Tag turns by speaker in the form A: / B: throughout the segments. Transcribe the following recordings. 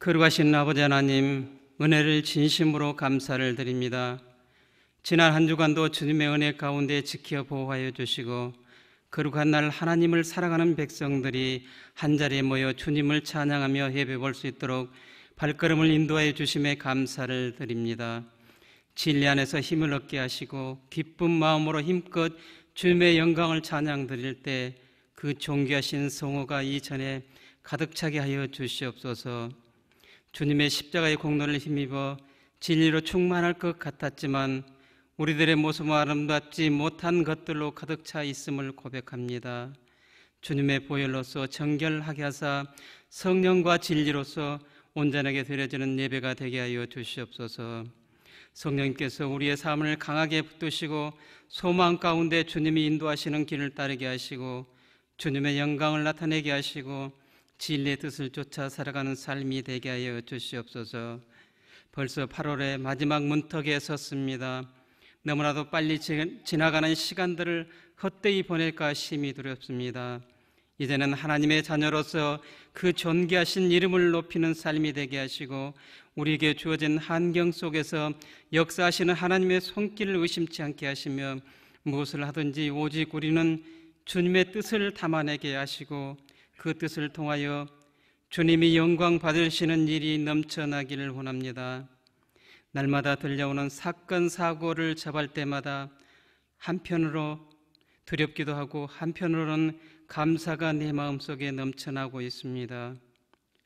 A: 거룩하신 아버지 하나님, 은혜를 진심으로 감사를 드립니다. 지난 한 주간도 주님의 은혜 가운데 지켜 보호하여 주시고 거룩한 날 하나님을 사랑하는 백성들이 한자리에 모여 주님을 찬양하며 예배 볼 수 있도록 발걸음을 인도하여 주심에 감사를 드립니다. 진리 안에서 힘을 얻게 하시고 기쁜 마음으로 힘껏 주님의 영광을 찬양 드릴 때 그 존귀하신 성호가 이전에 가득 차게 하여 주시옵소서. 주님의 십자가의 공로를 힘입어 진리로 충만할 것 같았지만 우리들의 모습은 아름답지 못한 것들로 가득 차 있음을 고백합니다. 주님의 보혈로서 정결하게 하사 성령과 진리로서 온전하게 드려지는 예배가 되게 하여 주시옵소서. 성령님께서 우리의 삶을 강하게 붙드시고 소망 가운데 주님이 인도하시는 길을 따르게 하시고 주님의 영광을 나타내게 하시고 진리의 뜻을 쫓아 살아가는 삶이 되게 하여 주시옵소서. 벌써 8월의 마지막 문턱에 섰습니다. 너무나도 빨리 지나가는 시간들을 헛되이 보낼까 심히 두렵습니다. 이제는 하나님의 자녀로서 그 존귀하신 이름을 높이는 삶이 되게 하시고 우리에게 주어진 환경 속에서 역사하시는 하나님의 손길을 의심치 않게 하시며 무엇을 하든지 오직 우리는 주님의 뜻을 담아내게 하시고 그 뜻을 통하여 주님이 영광 받으시는 일이 넘쳐나기를 원합니다. 날마다 들려오는 사건 사고를 접할 때마다 한편으로 두렵기도 하고 한편으로는 감사가 내 마음속에 넘쳐나고 있습니다.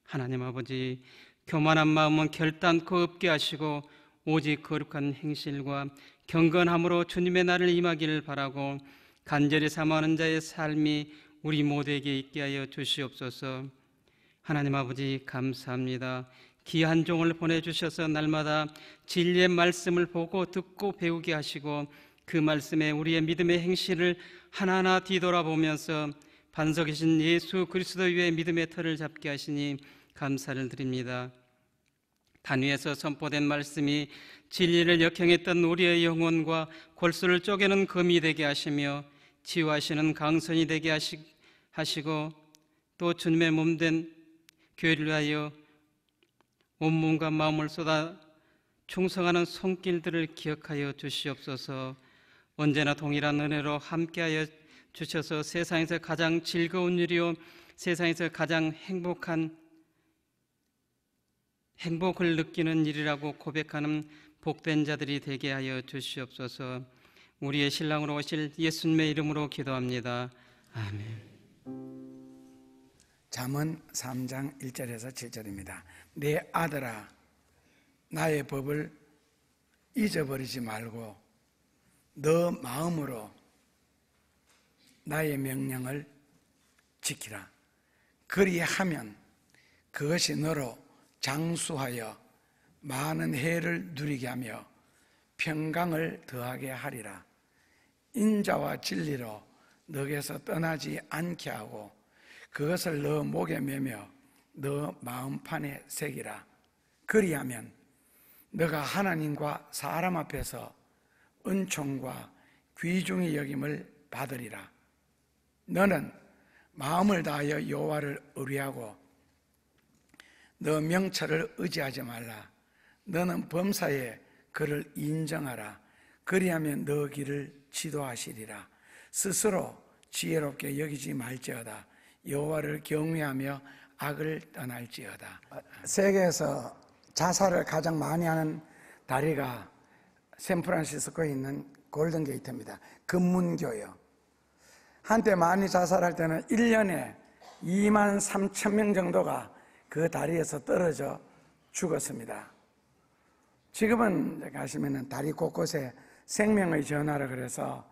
A: 하나님 아버지, 교만한 마음은 결단코 없게 하시고 오직 거룩한 행실과 경건함으로 주님의 날을 임하기를 바라고 간절히 사모하는 자의 삶이 우리 모두에게 있게 하여 주시옵소서. 하나님 아버지 감사합니다. 귀한 종을 보내주셔서 날마다 진리의 말씀을 보고 듣고 배우게 하시고 그 말씀에 우리의 믿음의 행실을 하나하나 뒤돌아보면서 반석이신 예수 그리스도 위에 믿음의 터를 잡게 하시니 감사를 드립니다. 단위에서 선포된 말씀이 진리를 역행했던 우리의 영혼과 골수를 쪼개는 검이 되게 하시며 치유하시는 강선이 되게 하시고 또 주님의 몸된 교회를 위하여 온몸과 마음을 쏟아 충성하는 손길들을 기억하여 주시옵소서. 언제나 동일한 은혜로 함께하여 주셔서 세상에서 가장 즐거운 일이요 세상에서 가장 행복을 느끼는 일이라고 고백하는 복된 자들이 되게 하여 주시옵소서. 우리의 신랑으로 오실 예수님의 이름으로 기도합니다. 아멘.
B: 잠언 3장 1절에서 7절입니다. 내 아들아, 나의 법을 잊어버리지 말고 너 마음으로 나의 명령을 지키라. 그리하면 그것이 너로 장수하여 많은 해를 누리게 하며 평강을 더하게 하리라. 인자와 진리로 너에게서 떠나지 않게 하고 그것을 너 목에 매며 너 마음판에 새기라. 그리하면 너가 하나님과 사람 앞에서 은총과 귀중히 여김을 받으리라. 너는 마음을 다하여 여호와를 의뢰하고 너 명철을 의지하지 말라. 너는 범사에 그를 인정하라. 그리하면 너 길을 지도하시리라. 스스로 지혜롭게 여기지 말지어다. 여호와를 경외하며 악을 떠날지어다. 세계에서 자살을 가장 많이 하는 다리가 샌프란시스코에 있는 골든게이트입니다. 금문교요. 한때 많이 자살할 때는 1년에 2만 3천 명 정도가 그 다리에서 떨어져 죽었습니다. 지금은 가시면 다리 곳곳에 생명의 전화를 그래서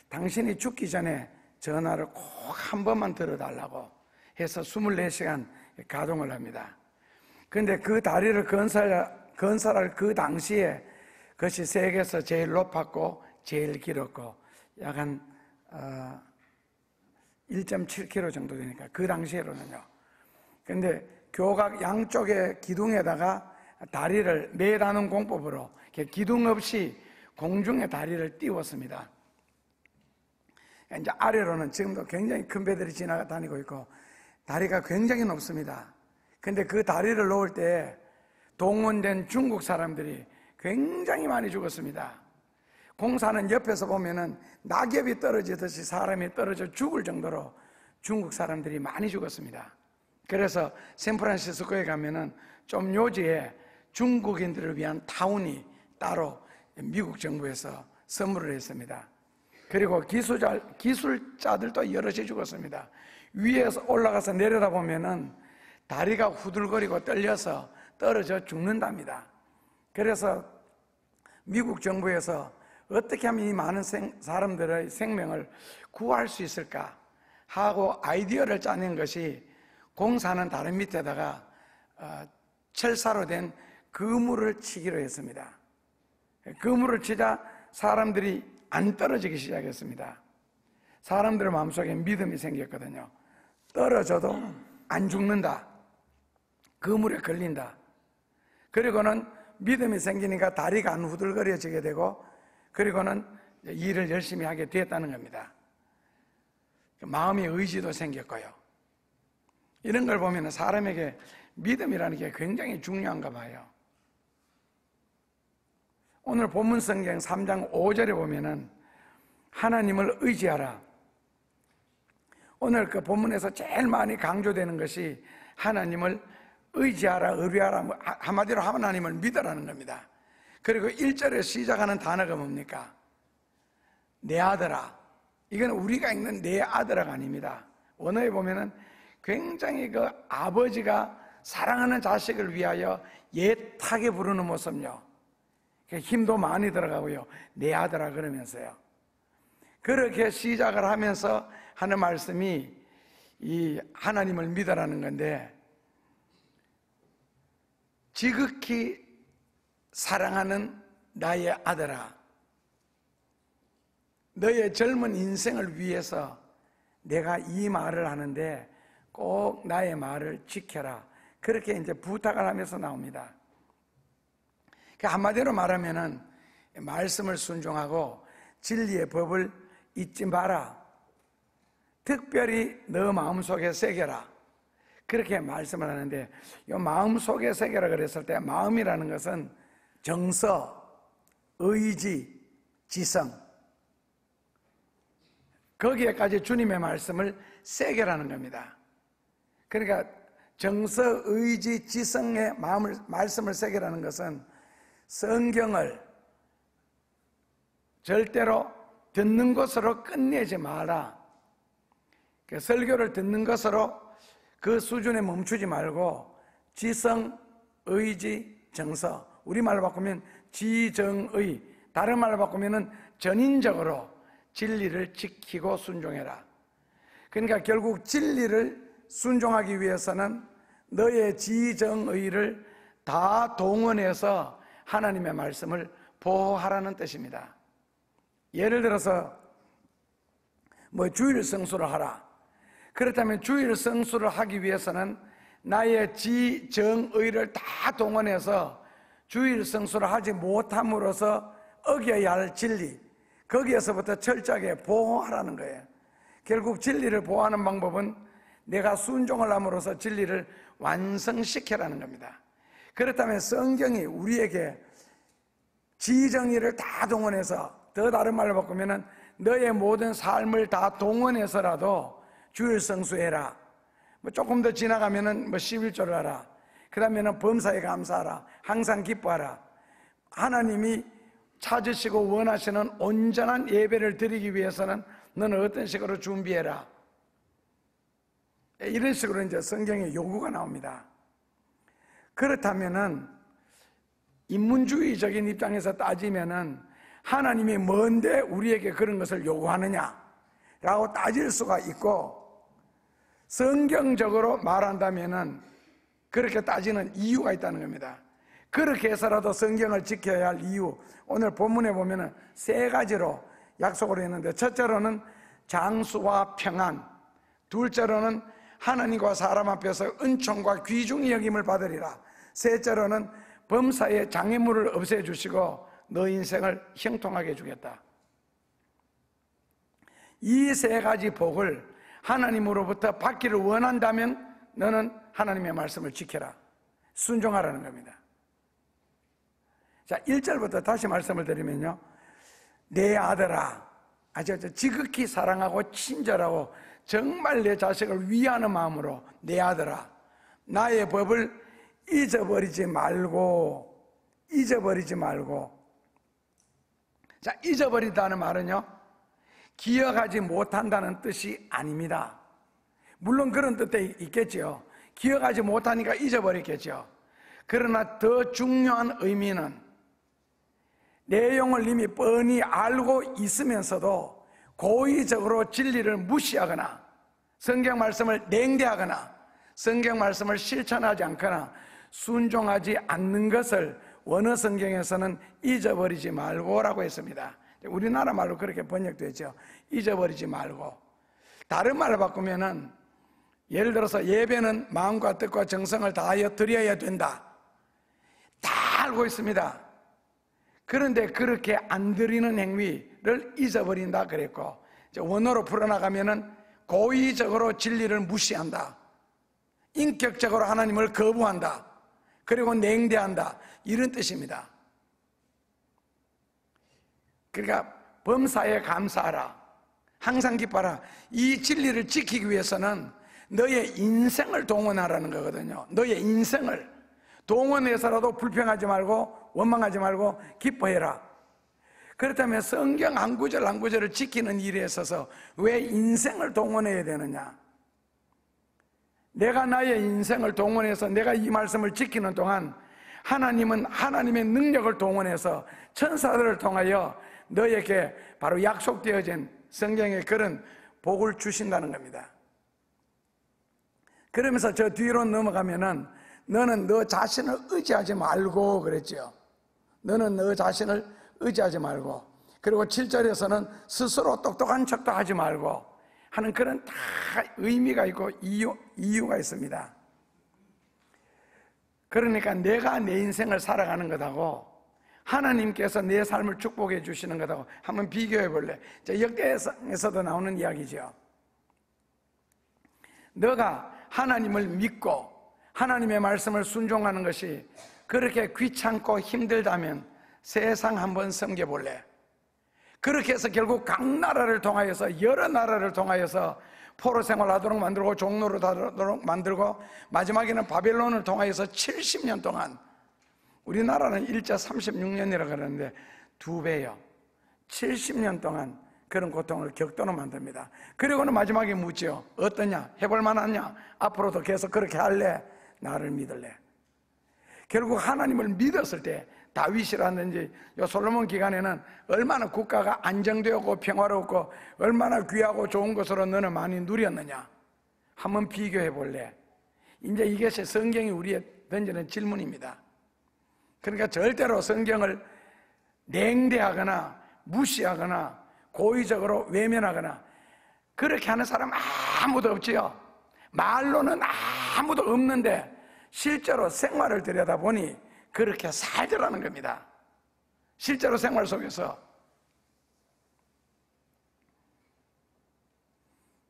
B: 당신이 죽기 전에 전화를 꼭 한 번만 들어달라고 해서 24시간 가동을 합니다. 그런데 그 다리를 건설할 그 당시에 그것이 세계에서 제일 높았고 제일 길었고 약 한 1.7km 정도 되니까 그 당시에로는요. 그런데 교각 양쪽의 기둥에다가 다리를 매라는 공법으로 기둥 없이 공중에 다리를 띄웠습니다. 이제 아래로는 지금도 굉장히 큰 배들이 지나다니고 있고 다리가 굉장히 높습니다. 근데 그 다리를 놓을 때 동원된 중국 사람들이 굉장히 많이 죽었습니다. 공사는 옆에서 보면은 낙엽이 떨어지듯이 사람이 떨어져 죽을 정도로 중국 사람들이 많이 죽었습니다. 그래서 샌프란시스코에 가면은 좀 요지에 중국인들을 위한 타운이 따로 미국 정부에서 선물을 했습니다. 그리고 기술자들도 여럿이 죽었습니다. 위에서 올라가서 내려다보면은 다리가 후들거리고 떨려서 떨어져 죽는답니다. 그래서 미국 정부에서 어떻게 하면 이 많은 사람들의 생명을 구할 수 있을까 하고 아이디어를 짜낸 것이 공사는 다른 밑에다가 철사로 된 그물을 치기로 했습니다. 그물을 치자 사람들이 안 떨어지기 시작했습니다. 사람들의 마음속에 믿음이 생겼거든요. 떨어져도 안 죽는다. 그물에 걸린다. 그리고는 믿음이 생기니까 다리가 안 후들거려지게 되고, 그리고는 일을 열심히 하게 됐다는 겁니다. 마음의 의지도 생겼고요. 이런 걸 보면 사람에게 믿음이라는 게 굉장히 중요한가 봐요. 오늘 본문 성경 3장 5절에 보면은 하나님을 의지하라. 오늘 그 본문에서 제일 많이 강조되는 것이 하나님을 의지하라, 의뢰하라, 한마디로 하나님을 믿으라는 겁니다. 그리고 1절에 시작하는 단어가 뭡니까? 내 아들아. 이건 우리가 읽는 내 아들아가 아닙니다. 원어에 보면은 굉장히 그 아버지가 사랑하는 자식을 위하여 애타게 부르는 모습요. 힘도 많이 들어가고요. 내 아들아 그러면서요. 그렇게 시작을 하면서 하는 말씀이 이 하나님을 믿으라는 건데, 지극히 사랑하는 나의 아들아, 너의 젊은 인생을 위해서 내가 이 말을 하는데 꼭 나의 말을 지켜라. 그렇게 이제 부탁을 하면서 나옵니다. 한마디로 말하면은 말씀을 순종하고 진리의 법을 잊지 마라. 특별히 너 마음속에 새겨라. 그렇게 말씀을 하는데, 이 마음속에 새겨라 그랬을 때 마음이라는 것은 정서, 의지, 지성, 거기에까지 주님의 말씀을 새겨라는 겁니다. 그러니까 정서, 의지, 지성의 말씀을 새겨라는 것은 성경을 절대로 듣는 것으로 끝내지 마라. 설교를 듣는 것으로 그 수준에 멈추지 말고 지성, 의지, 정서, 우리말로 바꾸면 지정의, 다른 말로 바꾸면 전인적으로 진리를 지키고 순종해라. 그러니까 결국 진리를 순종하기 위해서는 너의 지정의를 다 동원해서 하나님의 말씀을 보호하라는 뜻입니다. 예를 들어서 주일 성수를 하라. 그렇다면 주일 성수를 하기 위해서는 나의 지정의를 다 동원해서 주일 성수를 하지 못함으로써 어겨야 할 진리, 거기에서부터 철저하게 보호하라는 거예요. 결국 진리를 보호하는 방법은 내가 순종을 함으로써 진리를 완성시켜라는 겁니다. 그렇다면 성경이 우리에게 지정의를 다 동원해서, 더 다른 말로 바꾸면 너의 모든 삶을 다 동원해서라도 주일 성수해라. 조금 더 지나가면은 11조를 하라. 그 다음에는 범사에 감사하라. 항상 기뻐하라. 하나님이 찾으시고 원하시는 온전한 예배를 드리기 위해서는 너는 어떤 식으로 준비해라. 이런 식으로 이제 성경에 요구가 나옵니다. 그렇다면은 인문주의적인 입장에서 따지면은 하나님이 뭔데 우리에게 그런 것을 요구하느냐라고 따질 수가 있고, 성경적으로 말한다면은 그렇게 따지는 이유가 있다는 겁니다. 그렇게 해서라도 성경을 지켜야 할 이유, 오늘 본문에 보면은 3가지로 약속을 했는데, 첫째로는 장수와 평안, 둘째로는 하나님과 사람 앞에서 은총과 귀중히 여김을 받으리라, 셋째로는 범사의 장애물을 없애주시고 너 인생을 형통하게 해주겠다. 이 3가지 복을 하나님으로부터 받기를 원한다면 너는 하나님의 말씀을 지켜라. 순종하라는 겁니다. 자, 1절부터 다시 말씀을 드리면요, 내 아들아, 아주 지극히 사랑하고 친절하고 정말 내 자식을 위하는 마음으로 내 아들아, 나의 법을 잊어버리지 말고. 자, 잊어버린다는 말은요, 기억하지 못한다는 뜻이 아닙니다. 물론 그런 뜻도 있겠죠. 기억하지 못하니까 잊어버렸겠죠. 그러나 더 중요한 의미는 내용을 이미 뻔히 알고 있으면서도 고의적으로 진리를 무시하거나 성경 말씀을 냉대하거나 성경 말씀을 실천하지 않거나 순종하지 않는 것을 원어 성경에서는 잊어버리지 말고라고 했습니다. 우리나라 말로 그렇게 번역되죠. 잊어버리지 말고. 다른 말로 바꾸면은, 예를 들어서 예배는 마음과 뜻과 정성을 다하여 드려야 된다, 다 알고 있습니다. 그런데 그렇게 안 드리는 행위를 잊어버린다 그랬고, 원어로 풀어나가면은 고의적으로 진리를 무시한다, 인격적으로 하나님을 거부한다, 그리고 냉대한다, 이런 뜻입니다. 그러니까 범사에 감사하라, 항상 기뻐하라. 이 진리를 지키기 위해서는 너의 인생을 동원하라는 거거든요. 너의 인생을 동원해서라도 불평하지 말고 원망하지 말고 기뻐해라. 그렇다면 성경 한 구절 한 구절을 지키는 일에 있어서 왜 인생을 동원해야 되느냐? 내가 나의 인생을 동원해서 내가 이 말씀을 지키는 동안 하나님은 하나님의 능력을 동원해서 천사들을 통하여 너에게 바로 약속되어진 성경의 그런 복을 주신다는 겁니다. 그러면서 저 뒤로 넘어가면은 너는 너 자신을 의지하지 말고 그랬죠. 너는 너 자신을 의지하지 말고, 그리고 7절에서는 스스로 똑똑한 척도 하지 말고 하는 그런 다 의미가 있고 이유가 있습니다. 그러니까 내가 내 인생을 살아가는 것하고 하나님께서 내 삶을 축복해 주시는 것하고 한번 비교해 볼래? 역대에서도 나오는 이야기죠. 너가 하나님을 믿고 하나님의 말씀을 순종하는 것이 그렇게 귀찮고 힘들다면 세상 한번 섬겨볼래? 그렇게 해서 결국 각 나라를 통하여서, 여러 나라를 통하여서 포로 생활하도록 만들고 종로로 하도록 만들고 마지막에는 바벨론을 통하여서 70년 동안, 우리나라는 일자 36년이라고 그러는데 2배요. 70년 동안 그런 고통을 겪도록 만듭니다. 그리고는 마지막에 묻죠. 어떠냐? 해볼 만하냐? 앞으로도 계속 그렇게 할래? 나를 믿을래? 결국 하나님을 믿었을 때 다윗이라든지 요 솔로몬 기간에는 얼마나 국가가 안정되었고 평화롭고 얼마나 귀하고 좋은 것으로 너는 많이 누렸느냐? 한번 비교해 볼래? 이제 이것이 성경이 우리에 던지는 질문입니다. 그러니까 절대로 성경을 냉대하거나 무시하거나 고의적으로 외면하거나 그렇게 하는 사람 아무도 없지요. 말로는 아무도 없는데 실제로 생활을 들여다보니 그렇게 살더라는 겁니다. 실제로 생활 속에서.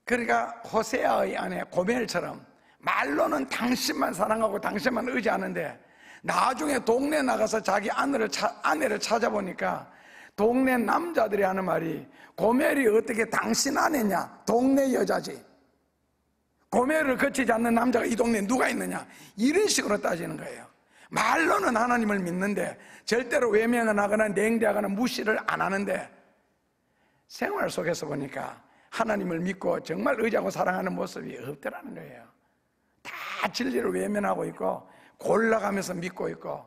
B: 그러니까 호세아의 아내 고멜처럼 말로는 당신만 사랑하고 당신만 의지하는데 나중에 동네 나가서 자기 아내를 찾아보니까 동네 남자들이 하는 말이, 고멜이 어떻게 당신 아내냐? 동네 여자지. 고멜을 거치지 않는 남자가 이 동네에 누가 있느냐? 이런 식으로 따지는 거예요. 말로는 하나님을 믿는데 절대로 외면을 하거나 냉대하거나 무시를 안 하는데 생활 속에서 보니까 하나님을 믿고 정말 의지하고 사랑하는 모습이 없더라는 거예요. 다 진리를 외면하고 있고 골라가면서 믿고 있고.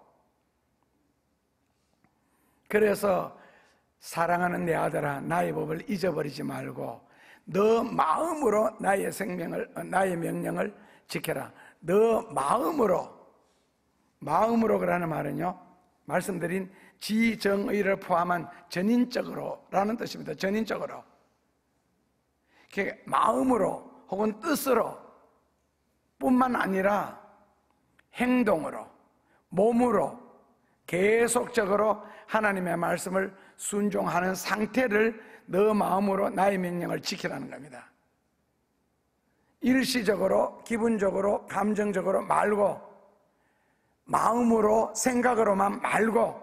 B: 그래서 사랑하는 내 아들아, 나의 법을 잊어버리지 말고 너 마음으로 나의 명령을 지켜라. 너 마음으로 그라는 말은요, 말씀드린 지정의를 포함한 전인적으로라는 뜻입니다. 전인적으로. 마음으로 혹은 뜻으로 뿐만 아니라 행동으로, 몸으로 계속적으로 하나님의 말씀을 순종하는 상태를 너 마음으로 나의 명령을 지키라는 겁니다. 일시적으로, 기분적으로, 감정적으로 말고, 마음으로, 생각으로만 말고,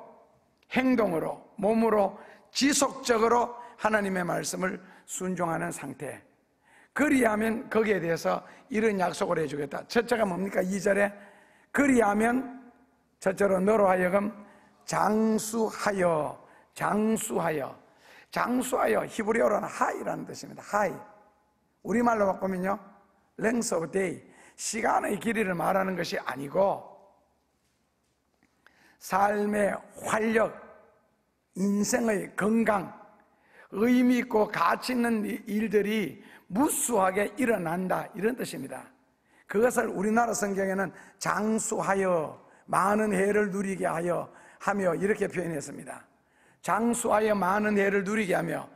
B: 행동으로, 몸으로 지속적으로 하나님의 말씀을 순종하는 상태. 그리하면 거기에 대해서 이런 약속을 해주겠다. 첫째가 뭡니까? 2절에 그리하면 첫째로 너로 하여금 장수하여 히브리어로는 하이라는 뜻입니다. 하이. 우리말로 바꾸면요, length of day, 시간의 길이를 말하는 것이 아니고 삶의 활력, 인생의 건강, 의미 있고 가치 있는 일들이 무수하게 일어난다, 이런 뜻입니다. 그것을 우리나라 성경에는 장수하여 많은 해를 누리게 하며 이렇게 표현했습니다. 장수하여 많은 해를 누리게 하며,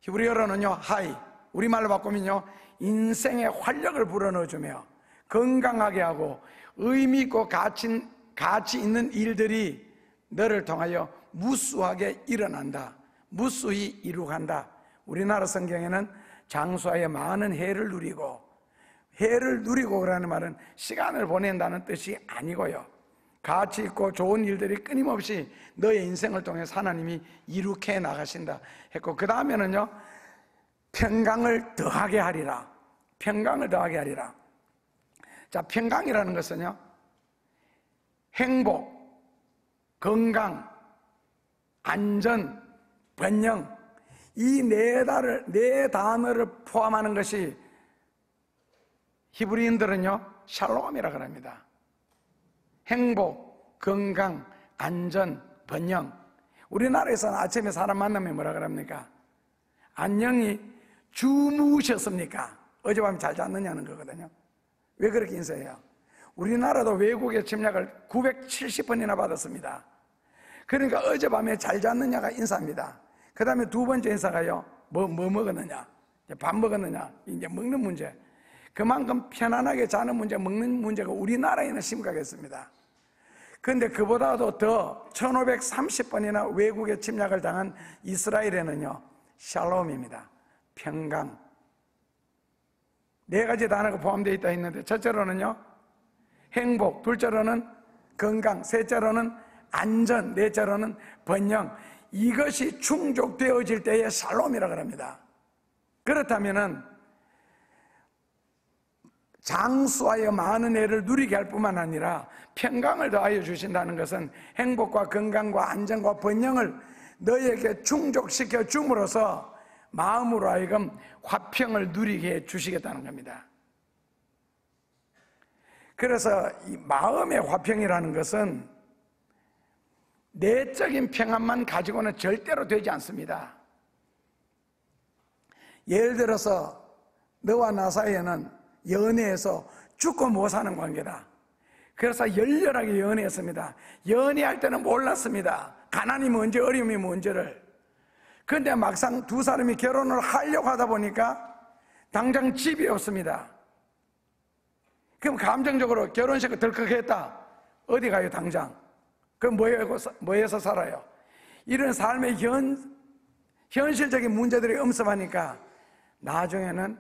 B: 히브리어로는요 하이, 우리말로 바꾸면요 인생의 활력을 불어넣어주며 건강하게 하고 의미 있고 가치 있는 일들이 너를 통하여 무수하게 일어난다, 무수히 이루간다. 우리나라 성경에는 장수하여 많은 해를 누리고, 해를 누리고 그라는 말은 시간을 보낸다는 뜻이 아니고요, 가치 있고 좋은 일들이 끊임없이 너의 인생을 통해서 하나님이 이룩해 나가신다 했고, 그 다음에는요 평강을 더하게 하리라. 평강을 더하게 하리라. 자, 평강이라는 것은요 행복, 건강, 안전, 번영, 이 네 단어를 포함하는 것이 히브리인들은요 샬롬이라고 합니다. 행복, 건강, 안전, 번영. 우리나라에서는 아침에 사람 만나면 뭐라 그럽니까? 안녕히 주무셨습니까? 어젯밤에 잘 잤느냐는 거거든요. 왜 그렇게 인사해요? 우리나라도 외국의 침략을 970번이나 받았습니다. 그러니까 어젯밤에 잘 잤느냐가 인사입니다. 그 다음에 두 번째 인사가요, 뭐 먹었느냐, 밥 먹었느냐, 이제 먹는 문제. 그만큼 편안하게 자는 문제, 먹는 문제가 우리나라에는 심각했습니다. 그런데 그보다도 더 1530번이나 외국의 침략을 당한 이스라엘에는요 샬롬입니다. 평강. 네 가지 단어가 포함되어 있다 했는데, 첫째로는요 행복, 둘째로는 건강, 셋째로는 안전, 넷째로는 번영. 이것이 충족되어질 때의 샬롬이라고 합니다. 그렇다면은 장수하여 많은 해를 누리게 할 뿐만 아니라 평강을 더하여 주신다는 것은 행복과 건강과 안전과 번영을 너에게 충족시켜 줌으로써 마음으로 하여금 화평을 누리게 해 주시겠다는 겁니다. 그래서 이 마음의 화평이라는 것은 내적인 평안만 가지고는 절대로 되지 않습니다. 예를 들어서 너와 나 사이에는 연애에서 죽고 못 사는 관계다. 그래서 열렬하게 연애했습니다. 연애할 때는 몰랐습니다. 가난이 뭔지 어려움이 뭔지를. 그런데 막상 두 사람이 결혼을 하려고 하다 보니까 당장 집이 없습니다. 그럼 감정적으로 결혼식을 덜컥했다. 어디 가요 당장? 그럼 뭐해서 살아요? 이런 삶의 현실적인 문제들이 엄습하니까 나중에는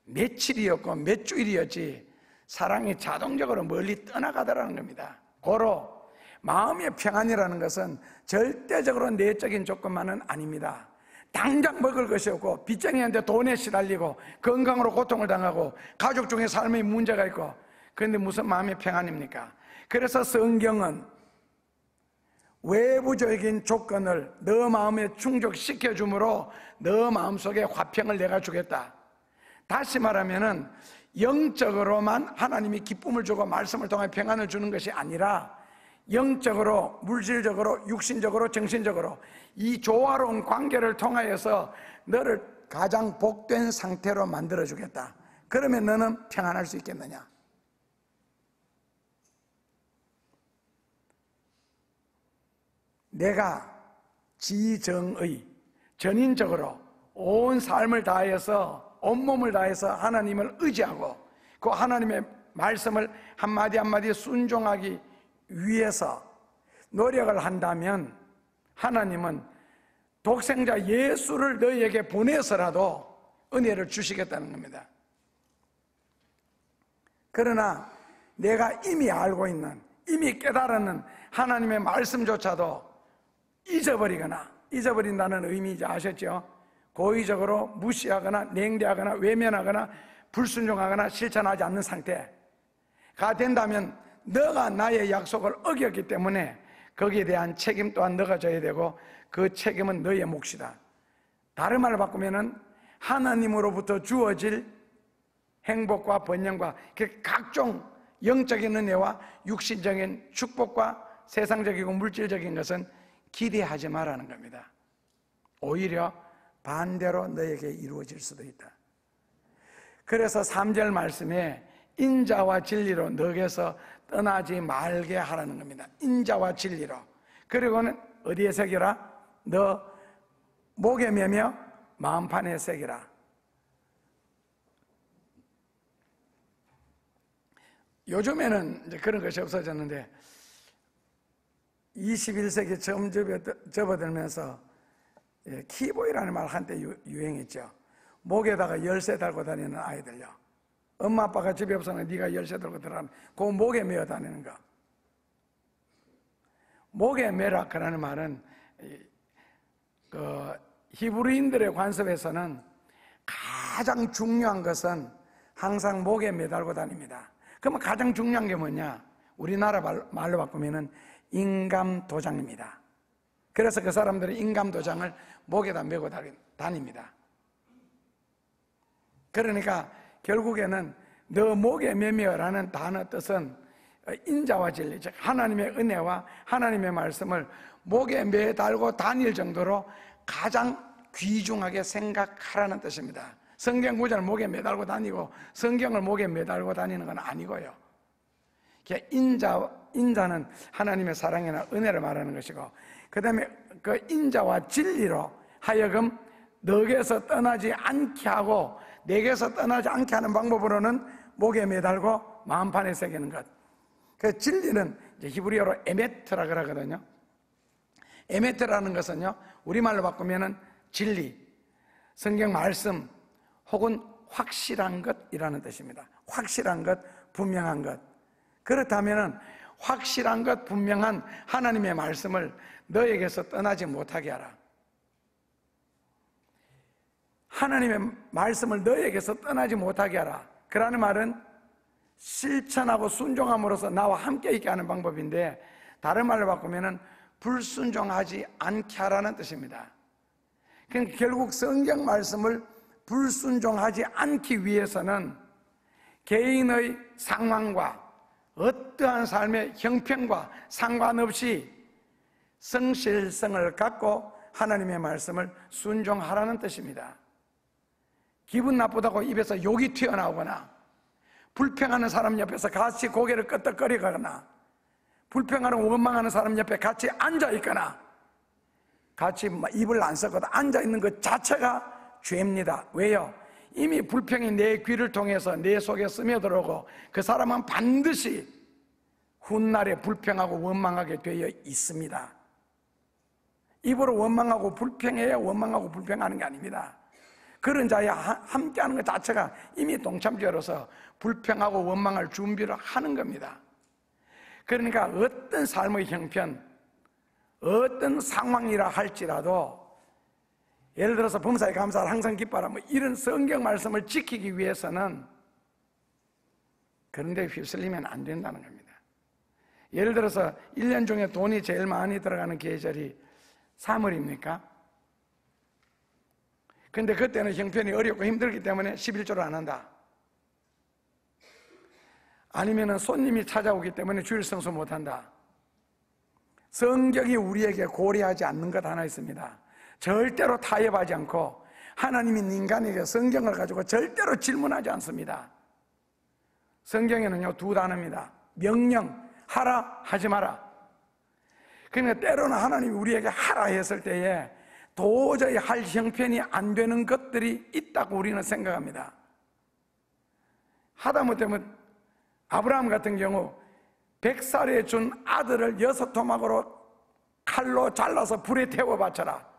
B: 며칠이었고 몇 주일이었지 사랑이 자동적으로 멀리 떠나가더라는 겁니다. 고로 마음의 평안이라는 것은 절대적으로 내적인 조건만은 아닙니다. 당장 먹을 것이 없고 빚쟁이한테 돈에 시달리고 건강으로 고통을 당하고 가족 중에 삶의 문제가 있고, 그런데 무슨 마음의 평안입니까? 그래서 성경은 외부적인 조건을 너 마음에 충족시켜 주므로 너 마음속에 화평을 내가 주겠다. 다시 말하면은 영적으로만 하나님이 기쁨을 주고 말씀을 통해 평안을 주는 것이 아니라 영적으로, 물질적으로, 육신적으로, 정신적으로 이 조화로운 관계를 통하여서 너를 가장 복된 상태로 만들어 주겠다. 그러면 너는 평안할 수 있겠느냐? 내가 지정의, 전인적으로 온 삶을 다해서, 온몸을 다해서 하나님을 의지하고 그 하나님의 말씀을 한마디 한마디 순종하기 위해서 노력을 한다면 하나님은 독생자 예수를 너희에게 보내서라도 은혜를 주시겠다는 겁니다. 그러나 내가 이미 알고 있는, 이미 깨달은 하나님의 말씀조차도 잊어버린다는 의미인지 아셨죠? 고의적으로 무시하거나 냉대하거나 외면하거나 불순종하거나 실천하지 않는 상태가 된다면 너가 나의 약속을 어겼기 때문에 거기에 대한 책임 또한 너가 져야 되고 그 책임은 너의 몫이다. 다른 말로 바꾸면은 하나님으로부터 주어질 행복과 번영과 각종 영적인 은혜와 육신적인 축복과 세상적이고 물질적인 것은 기대하지 말라는 겁니다. 오히려 반대로 너에게 이루어질 수도 있다. 그래서 3절 말씀에 인자와 진리로 너에게서 떠나지 말게 하라는 겁니다. 인자와 진리로. 그리고는 어디에 새겨라? 너 목에 매며 마음판에 새겨라. 요즘에는 이제 그런 것이 없어졌는데 21세기 처음 접어들면서 키보이라는 말 한때 유행했죠. 목에다가 열쇠 달고 다니는 아이들요. 엄마 아빠가 집에 없으면 네가 열쇠 들고 들어가면 그 목에 매어 다니는 거. 목에 매라 그라는 말은 그 히브리인들의 관습에서는 가장 중요한 것은 항상 목에 매달고 다닙니다. 그러면 가장 중요한 게 뭐냐? 우리나라 말로 바꾸면은 인감도장입니다. 그래서 그 사람들이 인감도장을 목에다 메고 다닙니다. 그러니까 결국에는 너 목에 매며라는 단어 뜻은 인자와 진리, 즉 하나님의 은혜와 하나님의 말씀을 목에 매달고 다닐 정도로 가장 귀중하게 생각하라는 뜻입니다. 성경 구절을 목에 매달고 다니고 성경을 목에 매달고 다니는 건 아니고요. 인자는 하나님의 사랑이나 은혜를 말하는 것이고, 그 다음에 그 인자와 진리로 하여금 너에게서 떠나지 않게 하고 내게서 떠나지 않게 하는 방법으로는 목에 매달고 마음판에 새기는 것. 그 진리는 이제 히브리어로 에메트라 그러거든요. 에메트라는 것은요, 우리말로 바꾸면은 진리, 성경 말씀 혹은 확실한 것이라는 뜻입니다. 확실한 것, 분명한 것. 그렇다면은 확실한 것, 분명한 하나님의 말씀을 너에게서 떠나지 못하게 하라. 하나님의 말씀을 너에게서 떠나지 못하게 하라. 그라는 말은 실천하고 순종함으로써 나와 함께 있게 하는 방법인데, 다른 말로 바꾸면은 불순종하지 않게 하라는 뜻입니다. 그러니까 결국 성경 말씀을 불순종하지 않기 위해서는 개인의 상황과 어떠한 삶의 형편과 상관없이 성실성을 갖고 하나님의 말씀을 순종하라는 뜻입니다. 기분 나쁘다고 입에서 욕이 튀어나오거나 불평하는 사람 옆에서 같이 고개를 끄덕거리거나 불평하는 원망하는 사람 옆에 같이 앉아있거나 같이 입을 안 썩거나 앉아있는 것 자체가 죄입니다. 왜요? 이미 불평이 내 귀를 통해서 내 속에 스며들어오고 그 사람은 반드시 훗날에 불평하고 원망하게 되어 있습니다. 입으로 원망하고 불평해야 원망하고 불평하는 게 아닙니다. 그런 자에 함께하는 것 자체가 이미 동참자로서 불평하고 원망할 준비를 하는 겁니다. 그러니까 어떤 삶의 형편, 어떤 상황이라 할지라도 예를 들어서 범사에 감사를 항상 기뻐하라 뭐 이런 성경 말씀을 지키기 위해서는 그런 데 휩쓸리면 안 된다는 겁니다. 예를 들어서 1년 중에 돈이 제일 많이 들어가는 계절이 3월입니까? 근데 그때는 형편이 어렵고 힘들기 때문에 11조를 안 한다. 아니면은 손님이 찾아오기 때문에 주일 성수 못 한다. 성경이 우리에게 고려하지 않는 것 하나 있습니다. 절대로 타협하지 않고 하나님인 인간에게 성경을 가지고 절대로 질문하지 않습니다. 성경에는요, 두 단어입니다. 명령, 하라, 하지 마라. 그러니까 때로는 하나님이 우리에게 하라 했을 때에 도저히 할 형편이 안 되는 것들이 있다고 우리는 생각합니다. 하다못해 아브라함 같은 경우 100살에 준 아들을 6토막으로 칼로 잘라서 불에 태워 바쳐라.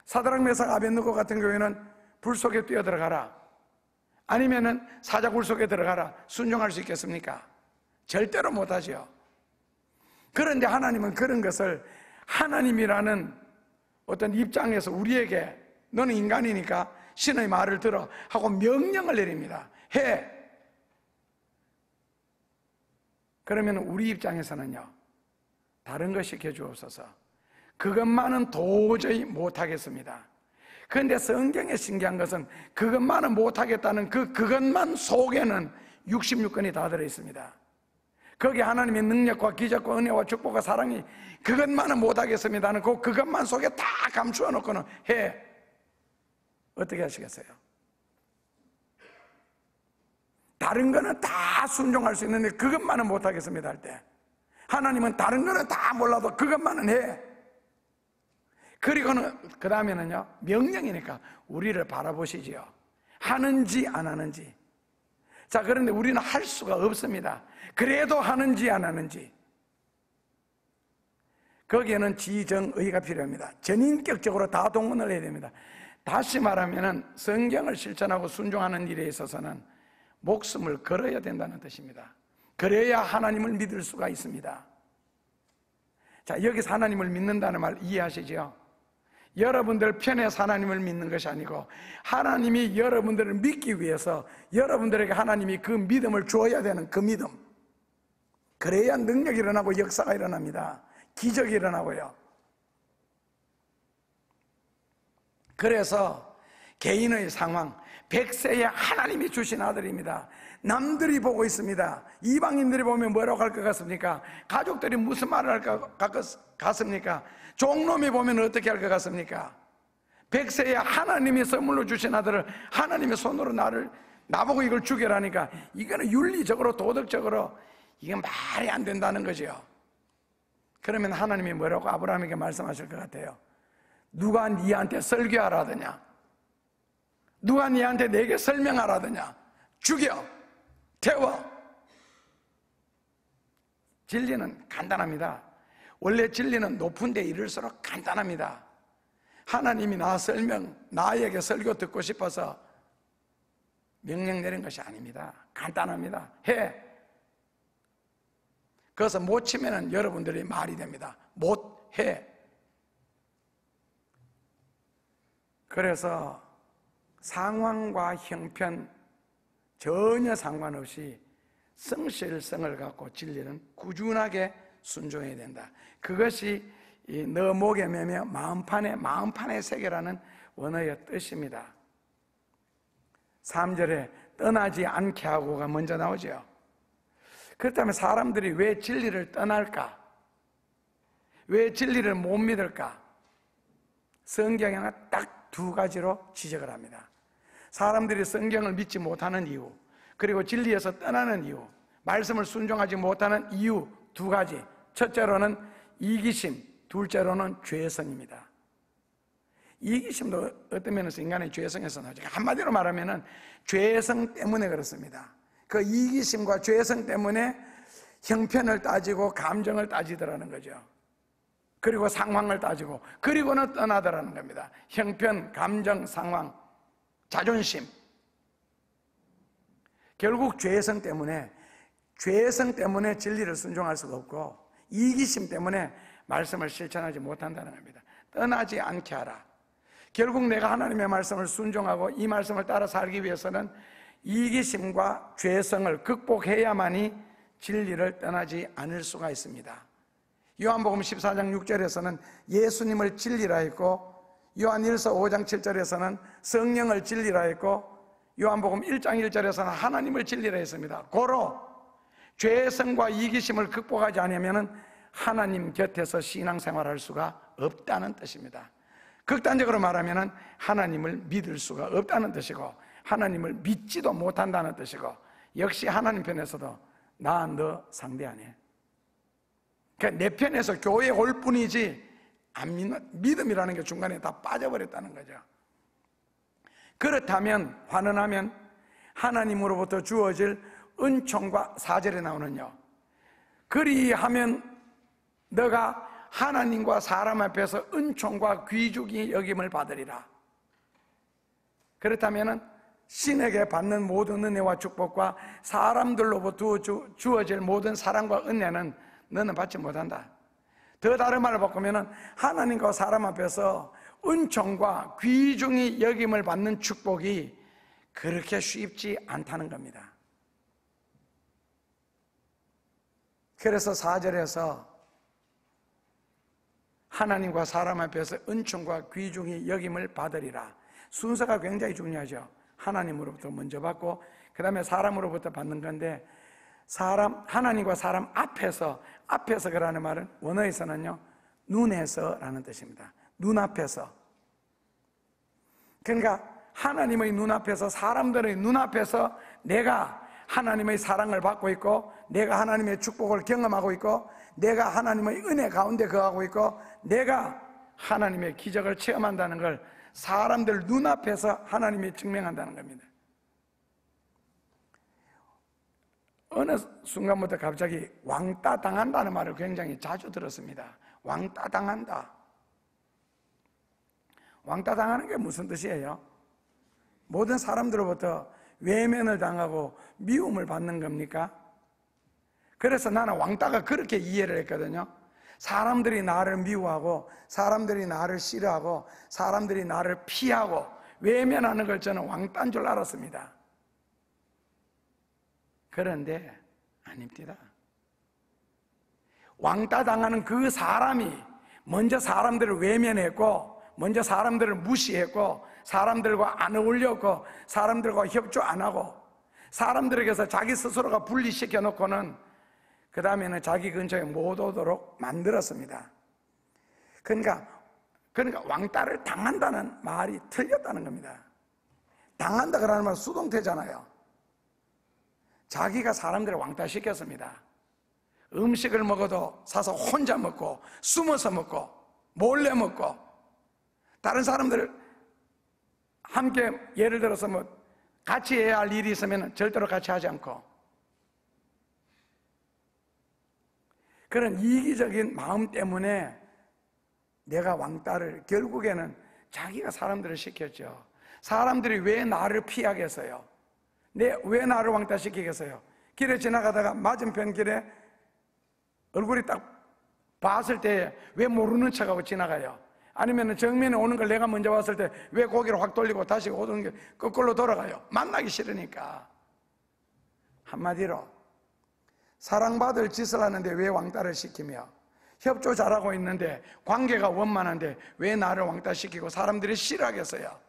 B: 사드락 메삭 아벳느고 같은 경우에는 불 속에 뛰어들어가라. 아니면은 사자굴 속에 들어가라 순종할 수 있겠습니까? 절대로 못하죠. 그런데 하나님은 그런 것을 하나님이라는 어떤 입장에서 우리에게 너는 인간이니까 신의 말을 들어 하고 명령을 내립니다. 해. 그러면 우리 입장에서는요, 다른 거 시켜주옵소서. 그것만은 도저히 못하겠습니다. 그런데 성경에 신기한 것은 그것만은 못하겠다는 그것만 속에는 66권이 다 들어있습니다. 거기 하나님의 능력과 기적과 은혜와 축복과 사랑이 그것만은 못하겠습니다는 그것만 속에 다 감추어 놓고는 해. 어떻게 하시겠어요? 다른 거는 다 순종할 수 있는데 그것만은 못하겠습니다 할 때, 하나님은 다른 거는 다 몰라도 그것만은 해. 그리고는 그 다음에는요, 명령이니까 우리를 바라보시지요. 하는지 안 하는지. 자, 그런데 우리는 할 수가 없습니다. 그래도 하는지 안 하는지. 거기에는 지정의가 필요합니다. 전인격적으로 다 동원을 해야 됩니다. 다시 말하면 성경을 실천하고 순종하는 일에 있어서는 목숨을 걸어야 된다는 뜻입니다. 그래야 하나님을 믿을 수가 있습니다. 자, 여기서 하나님을 믿는다는 말 이해하시죠? 여러분들 편에서 하나님을 믿는 것이 아니고 하나님이 여러분들을 믿기 위해서 여러분들에게 하나님이 그 믿음을 주어야 되는 그 믿음, 그래야 능력이 일어나고 역사가 일어납니다. 기적이 일어나고요. 그래서 개인의 상황, 백세에 하나님이 주신 아들입니다. 남들이 보고 있습니다. 이방인들이 보면 뭐라고 할 것 같습니까? 가족들이 무슨 말을 할 것 같습니까? 종놈이 보면 어떻게 할 것 같습니까? 백세에 하나님이 선물로 주신 아들을 하나님의 손으로 나보고 이걸 죽여라니까, 이거는 윤리적으로 도덕적으로 이건 말이 안 된다는 거죠. 그러면 하나님이 뭐라고 아브라함에게 말씀하실 것 같아요? 누가 니한테 설교하라더냐? 누가 니한테 내게 설명하라더냐? 죽여! 태워! 진리는 간단합니다. 원래 진리는 높은 데 이를수록 간단합니다. 하나님이 나에게 설교 듣고 싶어서 명령 내린 것이 아닙니다. 간단합니다. 해! 그래서 못 치면은 여러분들이 말이 됩니다. 못 해. 그래서 상황과 형편 전혀 상관없이 성실성을 갖고 진리는 꾸준하게 순종해야 된다. 그것이 너 목에 매며 마음판에 새겨라는 원어의 뜻입니다. 3절에 떠나지 않게 하고가 먼저 나오죠. 그렇다면 사람들이 왜 진리를 떠날까? 왜 진리를 못 믿을까? 성경에는 딱 두 가지로 지적을 합니다. 사람들이 성경을 믿지 못하는 이유, 그리고 진리에서 떠나는 이유, 말씀을 순종하지 못하는 이유 두 가지. 첫째로는 이기심, 둘째로는 죄성입니다. 이기심도 어떤 면에서 인간의 죄성에서 나오죠. 한마디로 말하면 죄성 때문에 그렇습니다. 그 이기심과 죄성 때문에 형편을 따지고 감정을 따지더라는 거죠. 그리고 상황을 따지고, 그리고는 떠나더라는 겁니다. 형편, 감정, 상황, 자존심. 결국 죄성 때문에 진리를 순종할 수가 없고, 이기심 때문에 말씀을 실천하지 못한다는 겁니다. 떠나지 않게 하라. 결국 내가 하나님의 말씀을 순종하고 이 말씀을 따라 살기 위해서는 이기심과 죄성을 극복해야만이 진리를 떠나지 않을 수가 있습니다. 요한복음 14장 6절에서는 예수님을 진리라 했고, 요한일서 5장 7절에서는 성령을 진리라 했고, 요한복음 1장 1절에서는 하나님을 진리라 했습니다. 고로 죄성과 이기심을 극복하지 않으면 하나님 곁에서 신앙생활할 수가 없다는 뜻입니다. 극단적으로 말하면 하나님을 믿을 수가 없다는 뜻이고, 하나님을 믿지도 못한다는 뜻이고, 역시 하나님 편에서도 나 너 상대 안 해. 그러니까 내 편에서 교회에 올 뿐이지 안 믿음이라는 게 중간에 다 빠져버렸다는 거죠. 그렇다면 환원하면 하나님으로부터 주어질 은총과 4절에 나오는요, 그리하면 너가 하나님과 사람 앞에서 은총과 귀중히 여김을 받으리라. 그렇다면 신에게 받는 모든 은혜와 축복과 사람들로부터 주어질 모든 사랑과 은혜는 너는 받지 못한다. 더 다른 말을 바꾸면 하나님과 사람 앞에서 은총과 귀중히 여김을 받는 축복이 그렇게 쉽지 않다는 겁니다. 그래서 4절에서 하나님과 사람 앞에서 은총과 귀중히 여김을 받으리라. 순서가 굉장히 중요하죠. 하나님으로부터 먼저 받고 그 다음에 사람으로부터 받는 건데, 하나님과 사람 앞에서 그라는 말은 원어에서는요, 눈에서라는 뜻입니다. 눈앞에서. 그러니까 하나님의 눈앞에서, 사람들의 눈앞에서 내가 하나님의 사랑을 받고 있고, 내가 하나님의 축복을 경험하고 있고, 내가 하나님의 은혜 가운데 거하고 있고, 내가 하나님의 기적을 체험한다는 걸 사람들 눈앞에서 하나님이 증명한다는 겁니다. 어느 순간부터 갑자기 왕따 당한다는 말을 굉장히 자주 들었습니다. 왕따 당한다. 왕따 당하는 게 무슨 뜻이에요? 모든 사람들로부터 외면을 당하고 미움을 받는 겁니까? 그래서 나는 왕따가 그렇게 이해를 했거든요. 사람들이 나를 미워하고, 사람들이 나를 싫어하고, 사람들이 나를 피하고 외면하는 걸 저는 왕따인 줄 알았습니다. 그런데 아닙니다. 왕따 당하는 그 사람이 먼저 사람들을 외면했고, 먼저 사람들을 무시했고, 사람들과 안 어울렸고, 사람들과 협조 안 하고, 사람들에게서 자기 스스로가 분리시켜 놓고는 그 다음에는 자기 근처에 못 오도록 만들었습니다. 그러니까 왕따를 당한다는 말이 틀렸다는 겁니다. 당한다 그러는 말은 수동태잖아요. 자기가 사람들을 왕따시켰습니다. 음식을 먹어도 사서 혼자 먹고, 숨어서 먹고, 몰래 먹고, 다른 사람들 함께, 예를 들어서 같이 해야 할 일이 있으면 절대로 같이 하지 않고, 그런 이기적인 마음 때문에 내가 왕따를, 결국에는 자기가 사람들을 시켰죠. 사람들이 왜 나를 피하겠어요? 왜 나를 왕따시키겠어요? 길에 지나가다가 맞은편 길에 얼굴이 딱 봤을 때 왜 모르는 척하고 지나가요? 아니면 정면에 오는 걸 내가 먼저 봤을 때 왜 고개를 확 돌리고 다시 오는 게 거꾸로 돌아가요? 만나기 싫으니까. 한마디로 사랑받을 짓을 하는데 왜 왕따를 시키며, 협조 잘하고 있는데, 관계가 원만한데 왜 나를 왕따시키고 사람들이 싫어하겠어요?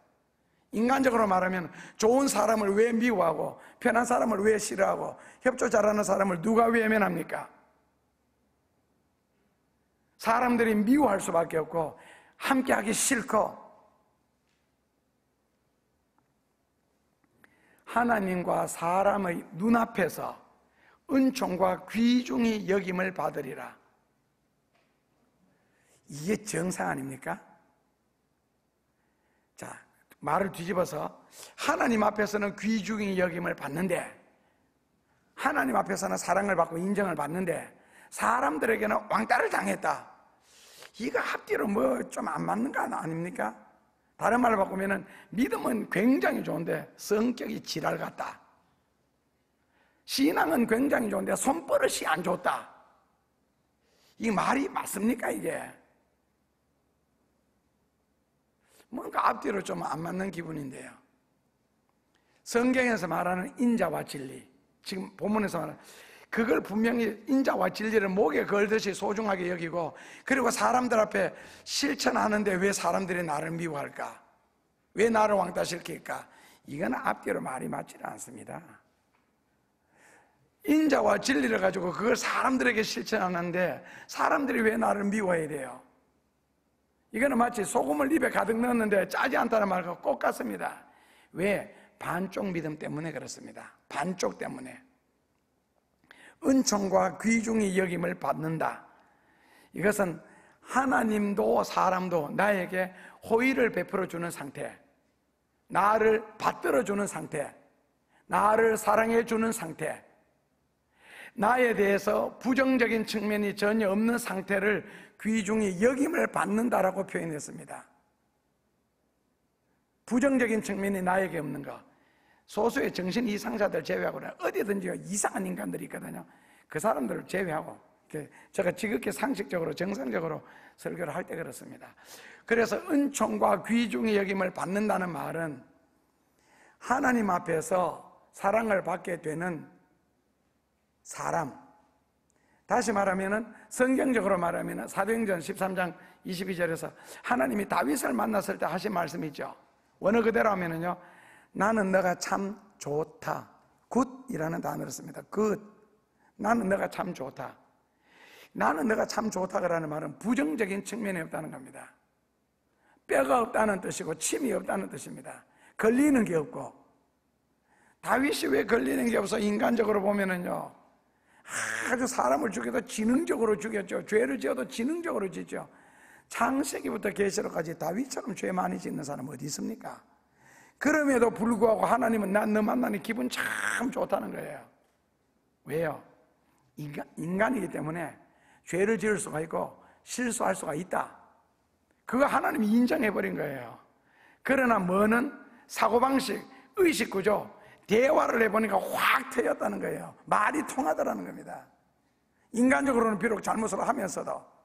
B: 인간적으로 말하면 좋은 사람을 왜 미워하고, 편한 사람을 왜 싫어하고, 협조 잘하는 사람을 누가 외면합니까? 사람들이 미워할 수밖에 없고 함께하기 싫고, 하나님과 사람의 눈앞에서 은총과 귀중히 여김을 받으리라. 이게 정상 아닙니까? 자, 말을 뒤집어서 하나님 앞에서는 귀중히 여김을 받는데, 하나님 앞에서는 사랑을 받고 인정을 받는데, 사람들에게는 왕따를 당했다. 이거 앞뒤로 좀 안 맞는 거 아닙니까? 다른 말을 바꾸면 믿음은 굉장히 좋은데 성격이 지랄 같다. 신앙은 굉장히 좋은데 손버릇이 안 좋다. 이 말이 맞습니까, 이게? 뭔가 앞뒤로 좀 안 맞는 기분인데요. 성경에서 말하는 인자와 진리, 지금 본문에서 말하는 그걸 분명히 인자와 진리를 목에 걸듯이 소중하게 여기고, 그리고 사람들 앞에 실천하는데 왜 사람들이 나를 미워할까? 왜 나를 왕따시킬까? 이건 앞뒤로 말이 맞지 않습니다. 인자와 진리를 가지고 그걸 사람들에게 실천하는데 사람들이 왜 나를 미워해야 돼요? 이거는 마치 소금을 입에 가득 넣었는데 짜지 않다는 말과 똑같습니다. 왜? 반쪽 믿음 때문에 그렇습니다. 반쪽 때문에. 은총과 귀중히 여김을 받는다. 이것은 하나님도 사람도 나에게 호의를 베풀어주는 상태, 나를 받들어주는 상태, 나를 사랑해주는 상태, 나에 대해서 부정적인 측면이 전혀 없는 상태를 귀중히 여김을 받는다라고 표현했습니다. 부정적인 측면이 나에게 없는 것, 소수의 정신 이상자들 제외하고는 어디든지 이상한 인간들이 있거든요. 그 사람들을 제외하고 제가 지극히 상식적으로 정상적으로 설교를 할 때 그렇습니다. 그래서 은총과 귀중히 여김을 받는다는 말은 하나님 앞에서 사랑을 받게 되는 사람, 다시 말하면 성경적으로 말하면 사도행전 13장 22절에서 하나님이 다윗을 만났을 때 하신 말씀이 있죠. 원어 그대로 하면은요, 나는 너가 참 좋다. 굿이라는 단어를 씁니다. 굿. 나는 너가 참 좋다. 나는 너가 참 좋다라는 말은 부정적인 측면이 없다는 겁니다. 뼈가 없다는 뜻이고 침이 없다는 뜻입니다. 걸리는 게 없고. 다윗이 왜 걸리는 게 없어? 인간적으로 보면은요, 아주 사람을 죽여도 지능적으로 죽였죠. 죄를 지어도 지능적으로 짓죠. 창세기부터 계시록까지 다윗처럼 죄 많이 짓는 사람 어디 있습니까? 그럼에도 불구하고 하나님은 난 너 만나니 기분 참 좋다는 거예요. 왜요? 인간이기 때문에 죄를 지을 수가 있고 실수할 수가 있다. 그거 하나님이 인정해버린 거예요. 그러나 뭐는 사고방식, 의식구조, 대화를 해보니까 확 트였다는 거예요. 말이 통하더라는 겁니다. 인간적으로는 비록 잘못을 하면서도.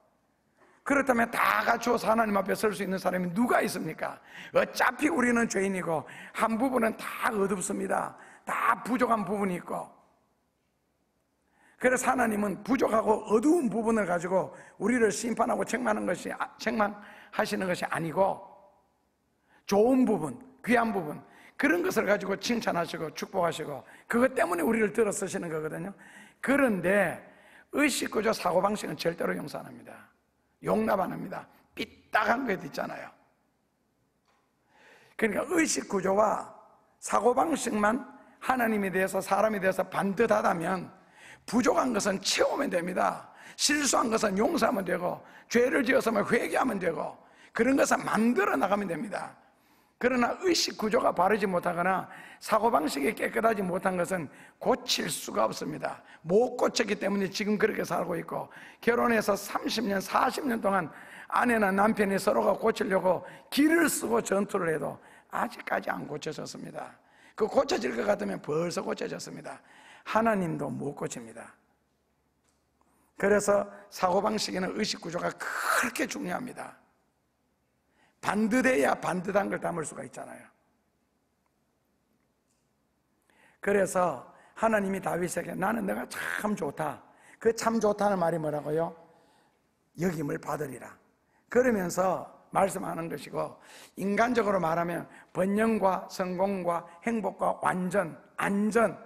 B: 그렇다면 다 갖추어서 하나님 앞에 설 수 있는 사람이 누가 있습니까? 어차피 우리는 죄인이고 한 부분은 다 어둡습니다. 다 부족한 부분이 있고. 그래서 하나님은 부족하고 어두운 부분을 가지고 우리를 심판하고 책망하시는 것이 아니고 좋은 부분, 귀한 부분, 그런 것을 가지고 칭찬하시고 축복하시고 그것 때문에 우리를 들어 쓰시는 거거든요. 그런데 의식구조 사고방식은 절대로 용서 안 합니다. 용납 안 합니다. 삐딱한 것 있잖아요. 그러니까 의식구조와 사고방식만 하나님에 대해서 사람에 대해서 반듯하다면 부족한 것은 채우면 됩니다. 실수한 것은 용서하면 되고 죄를 지었으면 회개하면 되고 그런 것은 만들어 나가면 됩니다. 그러나 의식구조가 바르지 못하거나 사고방식이 깨끗하지 못한 것은 고칠 수가 없습니다. 못 고쳤기 때문에 지금 그렇게 살고 있고 결혼해서 30년, 40년 동안 아내나 남편이 서로가 고치려고 기를 쓰고 전투를 해도 아직까지 안 고쳐졌습니다. 그 고쳐질 것 같으면 벌써 고쳐졌습니다. 하나님도 못 고칩니다. 그래서 사고방식에는 의식구조가 그렇게 중요합니다. 반듯해야 반듯한 걸 담을 수가 있잖아요. 그래서 하나님이 다윗에게 나는 너가 참 좋다. 그 참 좋다는 말이 뭐라고요? 여김을 받으리라. 그러면서 말씀하는 것이고 인간적으로 말하면 번영과 성공과 행복과 완전, 안전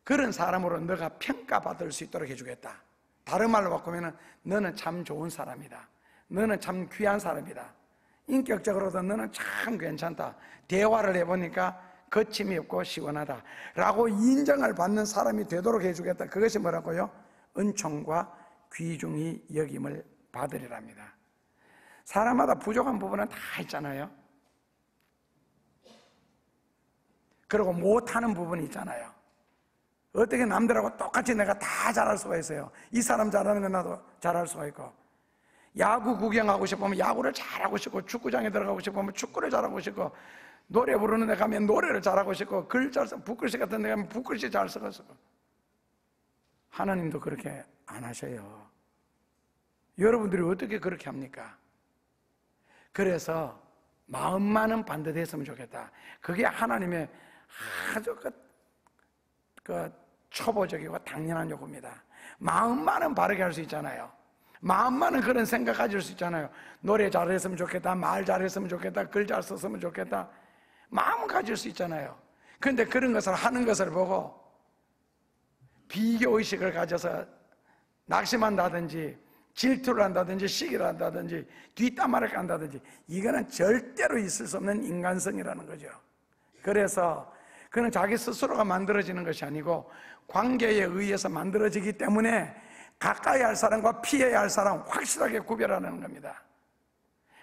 B: 그런 사람으로 너가 평가받을 수 있도록 해주겠다. 다른 말로 바꾸면 너는 참 좋은 사람이다. 너는 참 귀한 사람이다. 인격적으로도 너는 참 괜찮다. 대화를 해보니까 거침이 없고 시원하다 라고 인정을 받는 사람이 되도록 해주겠다. 그것이 뭐라고요? 은총과 귀중히 여김을 받으리랍니다. 사람마다 부족한 부분은 다 있잖아요. 그리고 못하는 부분이 있잖아요. 어떻게 남들하고 똑같이 내가 다 잘할 수가 있어요. 이 사람 잘하는 건 나도 잘할 수가 있고 야구 구경하고 싶으면 야구를 잘하고 싶고 축구장에 들어가고 싶으면 축구를 잘하고 싶고 노래 부르는 데 가면 노래를 잘하고 싶고 글 잘 써, 붓글씨 같은 데 가면 붓글씨 잘 쓰고 하나님도 그렇게 안 하셔요. 여러분들이 어떻게 그렇게 합니까? 그래서 마음만은 반듯했으면 좋겠다. 그게 하나님의 아주 초보적이고 당연한 요구입니다. 마음만은 바르게 할 수 있잖아요. 마음만은 그런 생각 가질 수 있잖아요. 노래 잘했으면 좋겠다, 말 잘했으면 좋겠다, 글 잘 썼으면 좋겠다. 마음은 가질 수 있잖아요. 그런데 그런 것을 하는 것을 보고 비교의식을 가져서 낙심한다든지 질투를 한다든지 시기를 한다든지 뒷담화를 깐다든지 이거는 절대로 있을 수 없는 인간성이라는 거죠. 그래서 그는 자기 스스로가 만들어지는 것이 아니고 관계에 의해서 만들어지기 때문에 가까이 할 사람과 피해야 할 사람 확실하게 구별하는 겁니다.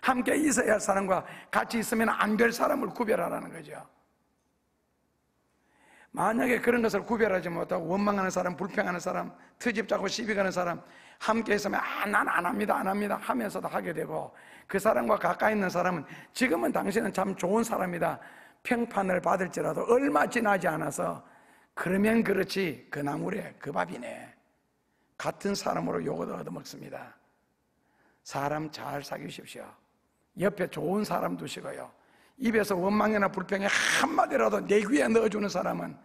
B: 함께 있어야 할 사람과 같이 있으면 안 될 사람을 구별하라는 거죠. 만약에 그런 것을 구별하지 못하고 원망하는 사람, 불평하는 사람, 트집 잡고 시비 가는 사람 함께 있으면 난 안 합니다, 안 합니다 하면서도 하게 되고 그 사람과 가까이 있는 사람은 지금은 당신은 참 좋은 사람이다 평판을 받을지라도 얼마 지나지 않아서 그러면 그렇지 그 나물에 그 밥이네. 같은 사람으로 욕을 얻어먹습니다. 사람 잘 사귀십시오. 옆에 좋은 사람 두시고요. 입에서 원망이나 불평이 한마디라도 내 귀에 넣어주는 사람은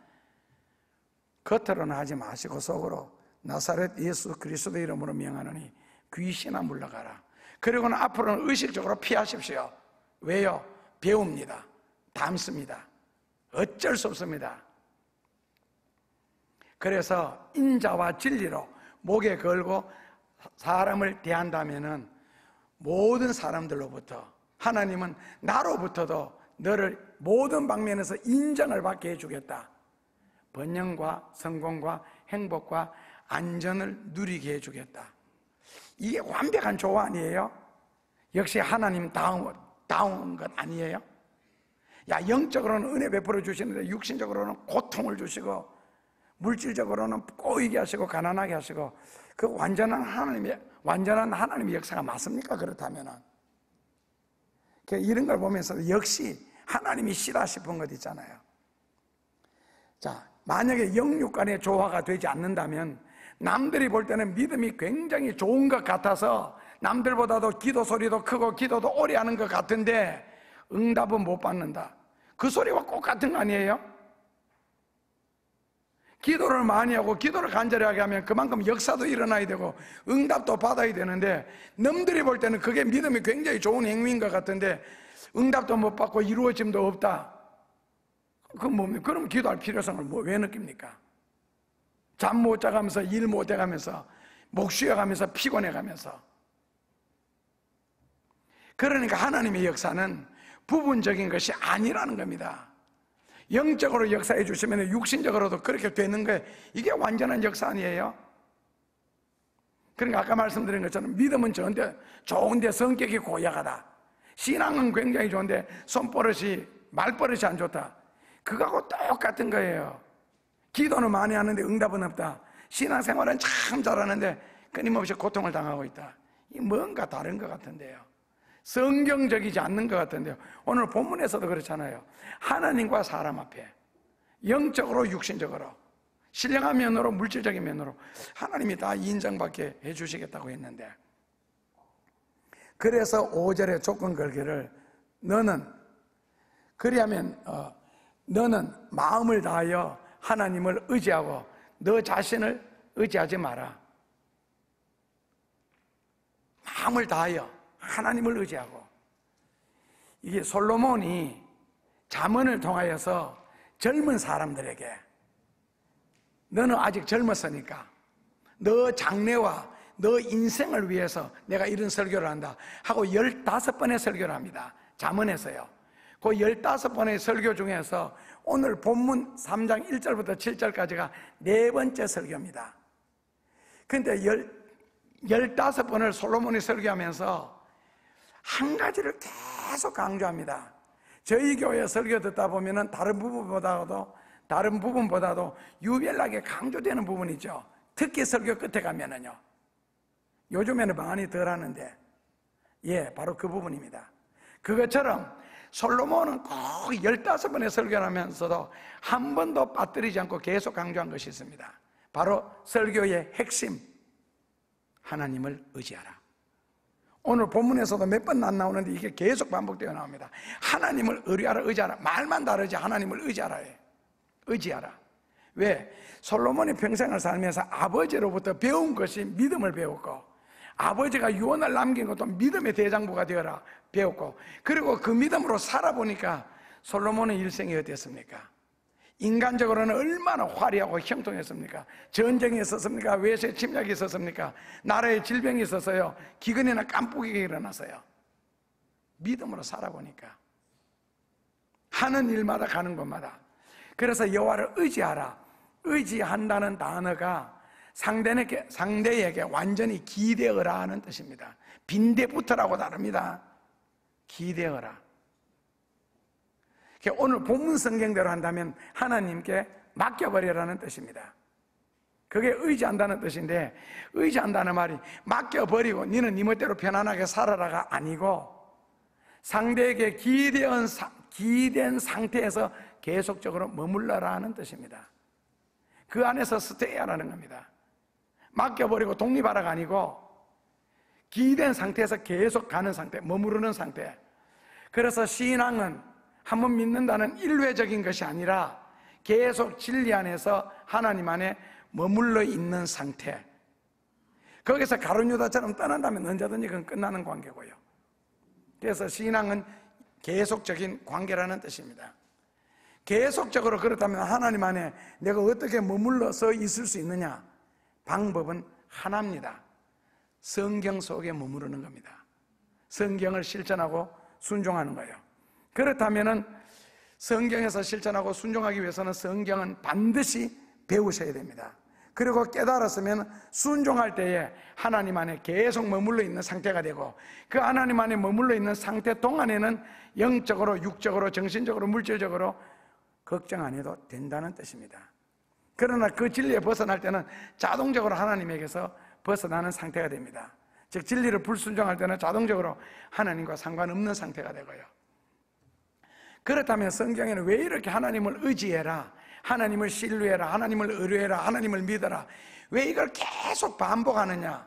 B: 겉으로는 하지 마시고 속으로 나사렛 예수 그리스도 이름으로 명하노니 귀신아 물러가라. 그리고는 앞으로는 의식적으로 피하십시오. 왜요? 배웁니다. 닮습니다. 어쩔 수 없습니다. 그래서 인자와 진리로 목에 걸고 사람을 대한다면은 모든 사람들로부터 하나님은 나로부터도 너를 모든 방면에서 인정을 받게 해주겠다. 번영과 성공과 행복과 안전을 누리게 해주겠다. 이게 완벽한 조화 아니에요? 역시 하나님 다운 것 아니에요? 야, 영적으로는 은혜 베풀어 주시는데 육신적으로는 고통을 주시고 물질적으로는 꼬이게 하시고 가난하게 하시고 그 완전한 하나님의 역사가 맞습니까? 그렇다면은 이런 걸 보면서 역시 하나님이 시다 싶은 것 있잖아요. 자, 만약에 영육 간의 조화가 되지 않는다면 남들이 볼 때는 믿음이 굉장히 좋은 것 같아서 남들보다도 기도 소리도 크고 기도도 오래 하는 것 같은데 응답은 못 받는다. 그 소리와 똑같은 거 아니에요? 기도를 많이 하고 기도를 간절하게 하면 그만큼 역사도 일어나야 되고 응답도 받아야 되는데 남들이 볼 때는 그게 믿음이 굉장히 좋은 행위인 것 같은데 응답도 못 받고 이루어짐도 없다. 그럼 뭡니까? 그럼 기도할 필요성을 왜 느낍니까? 잠 못 자가면서 일 못 해가면서 목 쉬어가면서 피곤해가면서. 그러니까 하나님의 역사는 부분적인 것이 아니라는 겁니다. 영적으로 역사해 주시면 육신적으로도 그렇게 되는 거예요. 이게 완전한 역사 아니에요? 그러니까 아까 말씀드린 것처럼 믿음은 좋은데 성격이 고약하다. 신앙은 굉장히 좋은데 손버릇이 말버릇이 안 좋다. 그거하고 똑같은 거예요. 기도는 많이 하는데 응답은 없다. 신앙생활은 참 잘하는데 끊임없이 고통을 당하고 있다. 이 뭔가 다른 것 같은데요. 성경적이지 않는 것 같은데요. 오늘 본문에서도 그렇잖아요. 하나님과 사람 앞에 영적으로 육신적으로 신령한 면으로 물질적인 면으로 하나님이 다 인정받게 해주시겠다고 했는데, 그래서 5절에 조건 걸기를 너는 그리하면 너는 마음을 다하여 하나님을 의지하고 너 자신을 의지하지 마라. 마음을 다하여 하나님을 의지하고. 이게 솔로몬이 잠언을 통하여서 젊은 사람들에게 너는 아직 젊었으니까 너 장래와 너 인생을 위해서 내가 이런 설교를 한다 하고 15번의 설교를 합니다. 잠언에서요. 그 15번의 설교 중에서 오늘 본문 3장 1절부터 7절까지가 4번째 설교입니다. 그런데 15번을 솔로몬이 설교하면서 한 가지를 계속 강조합니다. 저희 교회 설교 듣다 보면은 다른 부분보다도 유별나게 강조되는 부분이죠. 특히 설교 끝에 가면은요. 요즘에는 많이 덜 하는데, 바로 그 부분입니다. 그것처럼 솔로몬은 꼭 15번의 설교를 하면서도 한 번도 빠뜨리지 않고 계속 강조한 것이 있습니다. 바로 설교의 핵심, 하나님을 의지하라. 오늘 본문에서도 몇 번 안 나오는데 이게 계속 반복되어 나옵니다. 하나님을 의지하라. 말만 다르지 하나님을 의지하라. 왜? 솔로몬이 평생을 살면서 아버지로부터 배운 것이 믿음을 배웠고, 아버지가 유언을 남긴 것도 믿음의 대장부가 되어라 배웠고, 그리고 그 믿음으로 살아보니까 솔로몬의 일생이 어땠습니까? 인간적으로는 얼마나 화려하고 형통했습니까? 전쟁이 있었습니까? 외세 침략이 있었습니까? 나라에 질병이 있었어요. 기근이나 깜빡이가 일어났어요. 믿음으로 살아보니까 하는 일마다 가는 곳마다. 그래서 여호와를 의지하라. 의지한다는 단어가 상대에게 완전히 기대어라 하는 뜻입니다. 빈대부터라고 다릅니다. 기대어라. 오늘 본문 성경대로 한다면 하나님께 맡겨버리라는 뜻입니다. 그게 의지한다는 뜻인데, 의지한다는 말이 맡겨버리고 너는 네 멋대로 편안하게 살아라가 아니고 상대에게 기된 상태에서 계속적으로 머물러라 하는 뜻입니다. 그 안에서 스테이하라는 겁니다. 맡겨버리고 독립하라가 아니고 기된 상태에서 계속 가는 상태, 머무르는 상태. 그래서 신앙은 한번 믿는다는 일회적인 것이 아니라 계속 진리 안에서 하나님 안에 머물러 있는 상태. 거기서 가룟 유다처럼 떠난다면 언제든지 그건 끝나는 관계고요. 그래서 신앙은 계속적인 관계라는 뜻입니다. 계속적으로 그렇다면 하나님 안에 내가 어떻게 머물러서 있을 수 있느냐? 방법은 하나입니다. 성경 속에 머무르는 겁니다. 성경을 실천하고 순종하는 거예요. 그렇다면 성경에서 실천하고 순종하기 위해서는 성경은 반드시 배우셔야 됩니다. 그리고 깨달았으면 순종할 때에 하나님 안에 계속 머물러 있는 상태가 되고, 그 하나님 안에 머물러 있는 상태 동안에는 영적으로, 육적으로, 정신적으로, 물질적으로 걱정 안 해도 된다는 뜻입니다. 그러나 그 진리에 벗어날 때는 자동적으로 하나님에게서 벗어나는 상태가 됩니다. 즉 진리를 불순종할 때는 자동적으로 하나님과 상관없는 상태가 되고요. 그렇다면 성경에는 왜 이렇게 하나님을 의지해라, 하나님을 신뢰해라, 하나님을 의뢰해라, 하나님을 믿어라, 왜 이걸 계속 반복하느냐?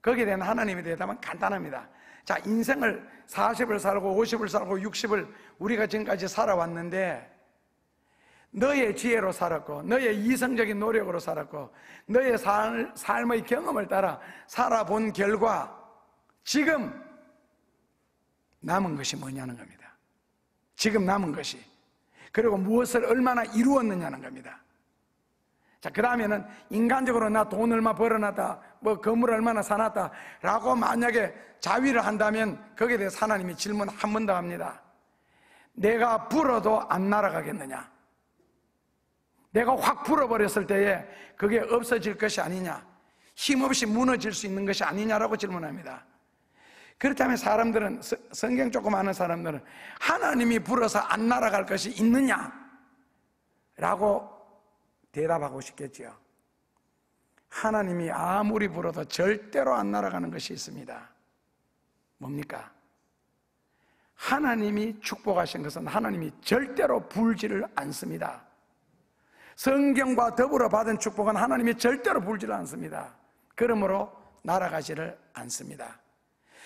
B: 거기에 대한 하나님의 대답은 간단합니다. 자, 인생을 40을 살고 50을 살고 60을 우리가 지금까지 살아왔는데 너의 지혜로 살았고, 너의 이성적인 노력으로 살았고, 너의 삶의 경험을 따라 살아본 결과 지금 남은 것이 뭐냐는 겁니다. 지금 남은 것이, 그리고 무엇을 얼마나 이루었느냐는 겁니다. 자, 그 다음에는 인간적으로 나 돈 얼마 벌어놨다, 뭐 건물 얼마나 사놨다 라고 만약에 자위를 한다면 거기에 대해서 하나님이 질문 한 번 더 합니다. 내가 불어도 안 날아가겠느냐? 내가 확 불어버렸을 때에 그게 없어질 것이 아니냐, 힘없이 무너질 수 있는 것이 아니냐라고 질문합니다. 그렇다면 사람들은, 성경 조금 아는 사람들은 하나님이 불어서 안 날아갈 것이 있느냐? 라고 대답하고 싶겠지요. 하나님이 아무리 불어도 절대로 안 날아가는 것이 있습니다. 뭡니까? 하나님이 축복하신 것은 하나님이 절대로 불지를 않습니다. 성경과 더불어 받은 축복은 하나님이 절대로 불지를 않습니다. 그러므로 날아가지를 않습니다.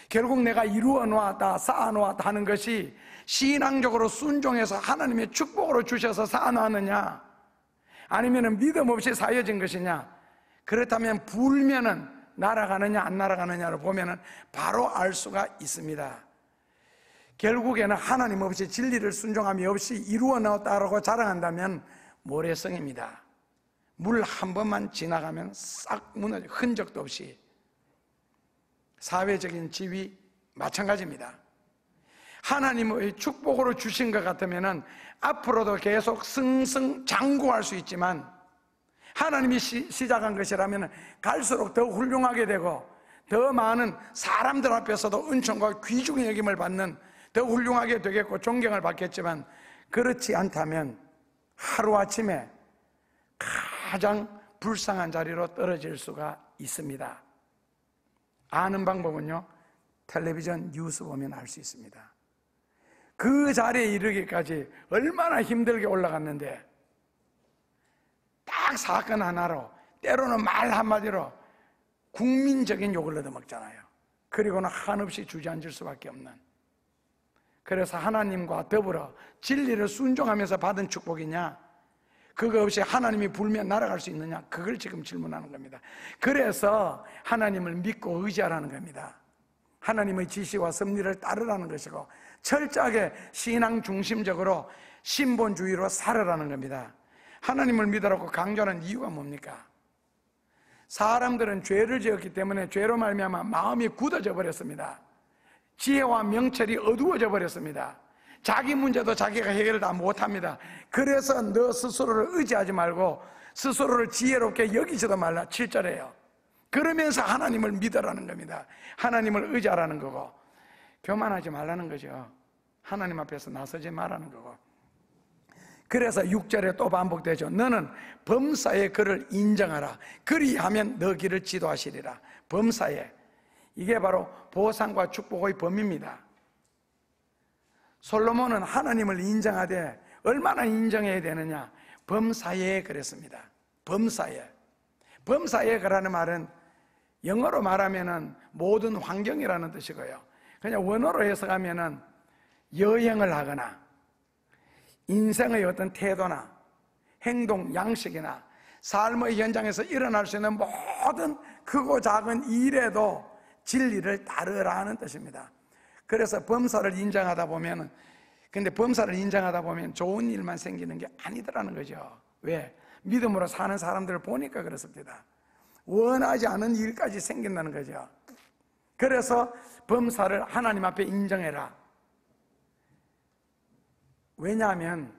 B: 결국 내가 이루어 놓았다, 쌓아 놓았다 하는 것이 신앙적으로 순종해서 하나님의 축복으로 주셔서 쌓아 놨느냐, 아니면 믿음 없이 쌓여진 것이냐? 그렇다면 불면은 날아가느냐 안 날아가느냐를 보면은 바로 알 수가 있습니다. 결국에는 하나님 없이, 진리를 순종함이 없이 이루어 놓았다라고 자랑한다면 모래성입니다. 물 한 번만 지나가면 싹 무너져, 흔적도 없이. 사회적인 지위 마찬가지입니다. 하나님의 축복으로 주신 것 같으면 앞으로도 계속 승승장구할 수 있지만, 하나님이 시작한 것이라면 갈수록 더 훌륭하게 되고 더 많은 사람들 앞에서도 은총과 귀중히 여김을 받는 더 훌륭하게 되겠고 존경을 받겠지만, 그렇지 않다면 하루아침에 가장 불쌍한 자리로 떨어질 수가 있습니다. 아는 방법은요, 텔레비전 뉴스 보면 알 수 있습니다. 그 자리에 이르기까지 얼마나 힘들게 올라갔는데 딱 사건 하나로, 때로는 말 한마디로 국민적인 욕을 얻어먹잖아요. 그리고는 한없이 주저앉을 수밖에 없는. 그래서 하나님과 더불어 진리를 순종하면서 받은 축복이냐, 그거 없이 하나님이 불면 날아갈 수 있느냐, 그걸 지금 질문하는 겁니다. 그래서 하나님을 믿고 의지하라는 겁니다. 하나님의 지시와 섭리를 따르라는 것이고 철저하게 신앙 중심적으로 신본주의로 살아라는 겁니다. 하나님을 믿으라고 강조하는 이유가 뭡니까? 사람들은 죄를 지었기 때문에 죄로 말미암아 마음이 굳어져 버렸습니다. 지혜와 명철이 어두워져 버렸습니다. 자기 문제도 자기가 해결을 다 못합니다. 그래서 너 스스로를 의지하지 말고 스스로를 지혜롭게 여기지도 말라 7절에요. 그러면서 하나님을 믿으라는 겁니다. 하나님을 의지하라는 거고, 교만하지 말라는 거죠. 하나님 앞에서 나서지 말라는 거고. 그래서 6절에 또 반복되죠. 너는 범사에 그를 인정하라. 그리하면 너 길을 지도하시리라. 범사에, 이게 바로 보상과 축복의 범위입니다. 솔로몬은 하나님을 인정하되 얼마나 인정해야 되느냐? 범사에 그랬습니다. 범사에. 범사에 그라는 말은 영어로 말하면은 모든 환경이라는 뜻이고요. 그냥 원어로 해석하면은 여행을 하거나 인생의 어떤 태도나 행동, 양식이나 삶의 현장에서 일어날 수 있는 모든 크고 작은 일에도 진리를 따르라는 뜻입니다. 그래서 범사를 인정하다 보면은, 근데 범사를 인정하다 보면 좋은 일만 생기는 게 아니더라는 거죠. 왜? 믿음으로 사는 사람들을 보니까 그렇습니다. 원하지 않은 일까지 생긴다는 거죠. 그래서 범사를 하나님 앞에 인정해라. 왜냐하면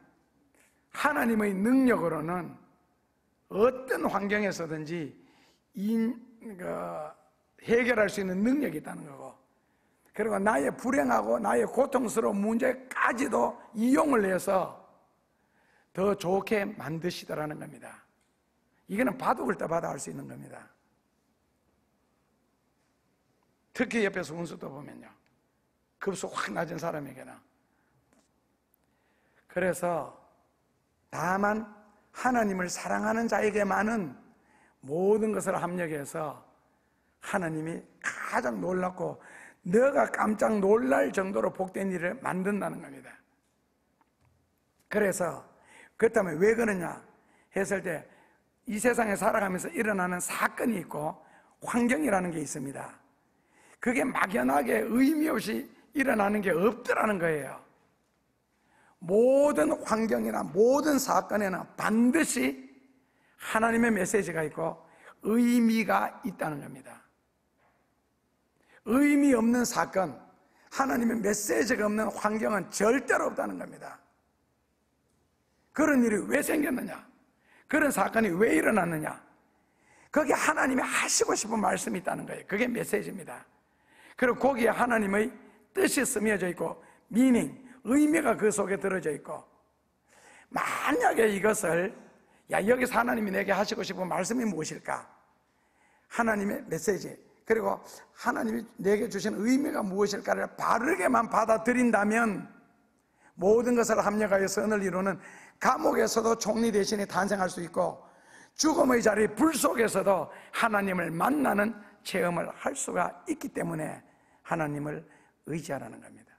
B: 하나님의 능력으로는 어떤 환경에서든지 해결할 수 있는 능력이 있다는 거고, 그리고 나의 불행하고 나의 고통스러운 문제까지도 이용을 해서 더 좋게 만드시더라는 겁니다. 이거는 바둑을 떠봐도 알 수 있는 겁니다. 특히 옆에서 운수 떠보면요, 급수 확 낮은 사람에게는. 그래서 다만 하나님을 사랑하는 자에게만은 모든 것을 합력해서 하나님이 가장 놀랍고 너가 깜짝 놀랄 정도로 복된 일을 만든다는 겁니다. 그래서 그렇다면 왜 그러냐 했을 때 이 세상에 살아가면서 일어나는 사건이 있고 환경이라는 게 있습니다. 그게 막연하게 의미 없이 일어나는 게 없더라는 거예요. 모든 환경이나 모든 사건에는 반드시 하나님의 메시지가 있고 의미가 있다는 겁니다. 의미 없는 사건, 하나님의 메시지가 없는 환경은 절대로 없다는 겁니다. 그런 일이 왜 생겼느냐? 그런 사건이 왜 일어났느냐? 거기에 하나님이 하시고 싶은 말씀이 있다는 거예요. 그게 메시지입니다. 그리고 거기에 하나님의 뜻이 스며져 있고 미닝, 의미가 그 속에 들어져 있고, 만약에 이것을 여기서 하나님이 내게 하시고 싶은 말씀이 무엇일까? 하나님의 메시지, 그리고 하나님이 내게 주신 의미가 무엇일까를 바르게만 받아들인다면 모든 것을 합력하여 선을 이루는 감옥에서도 총리 대신에 탄생할 수 있고 죽음의 자리 불 속에서도 하나님을 만나는 체험을 할 수가 있기 때문에 하나님을 의지하라는 겁니다.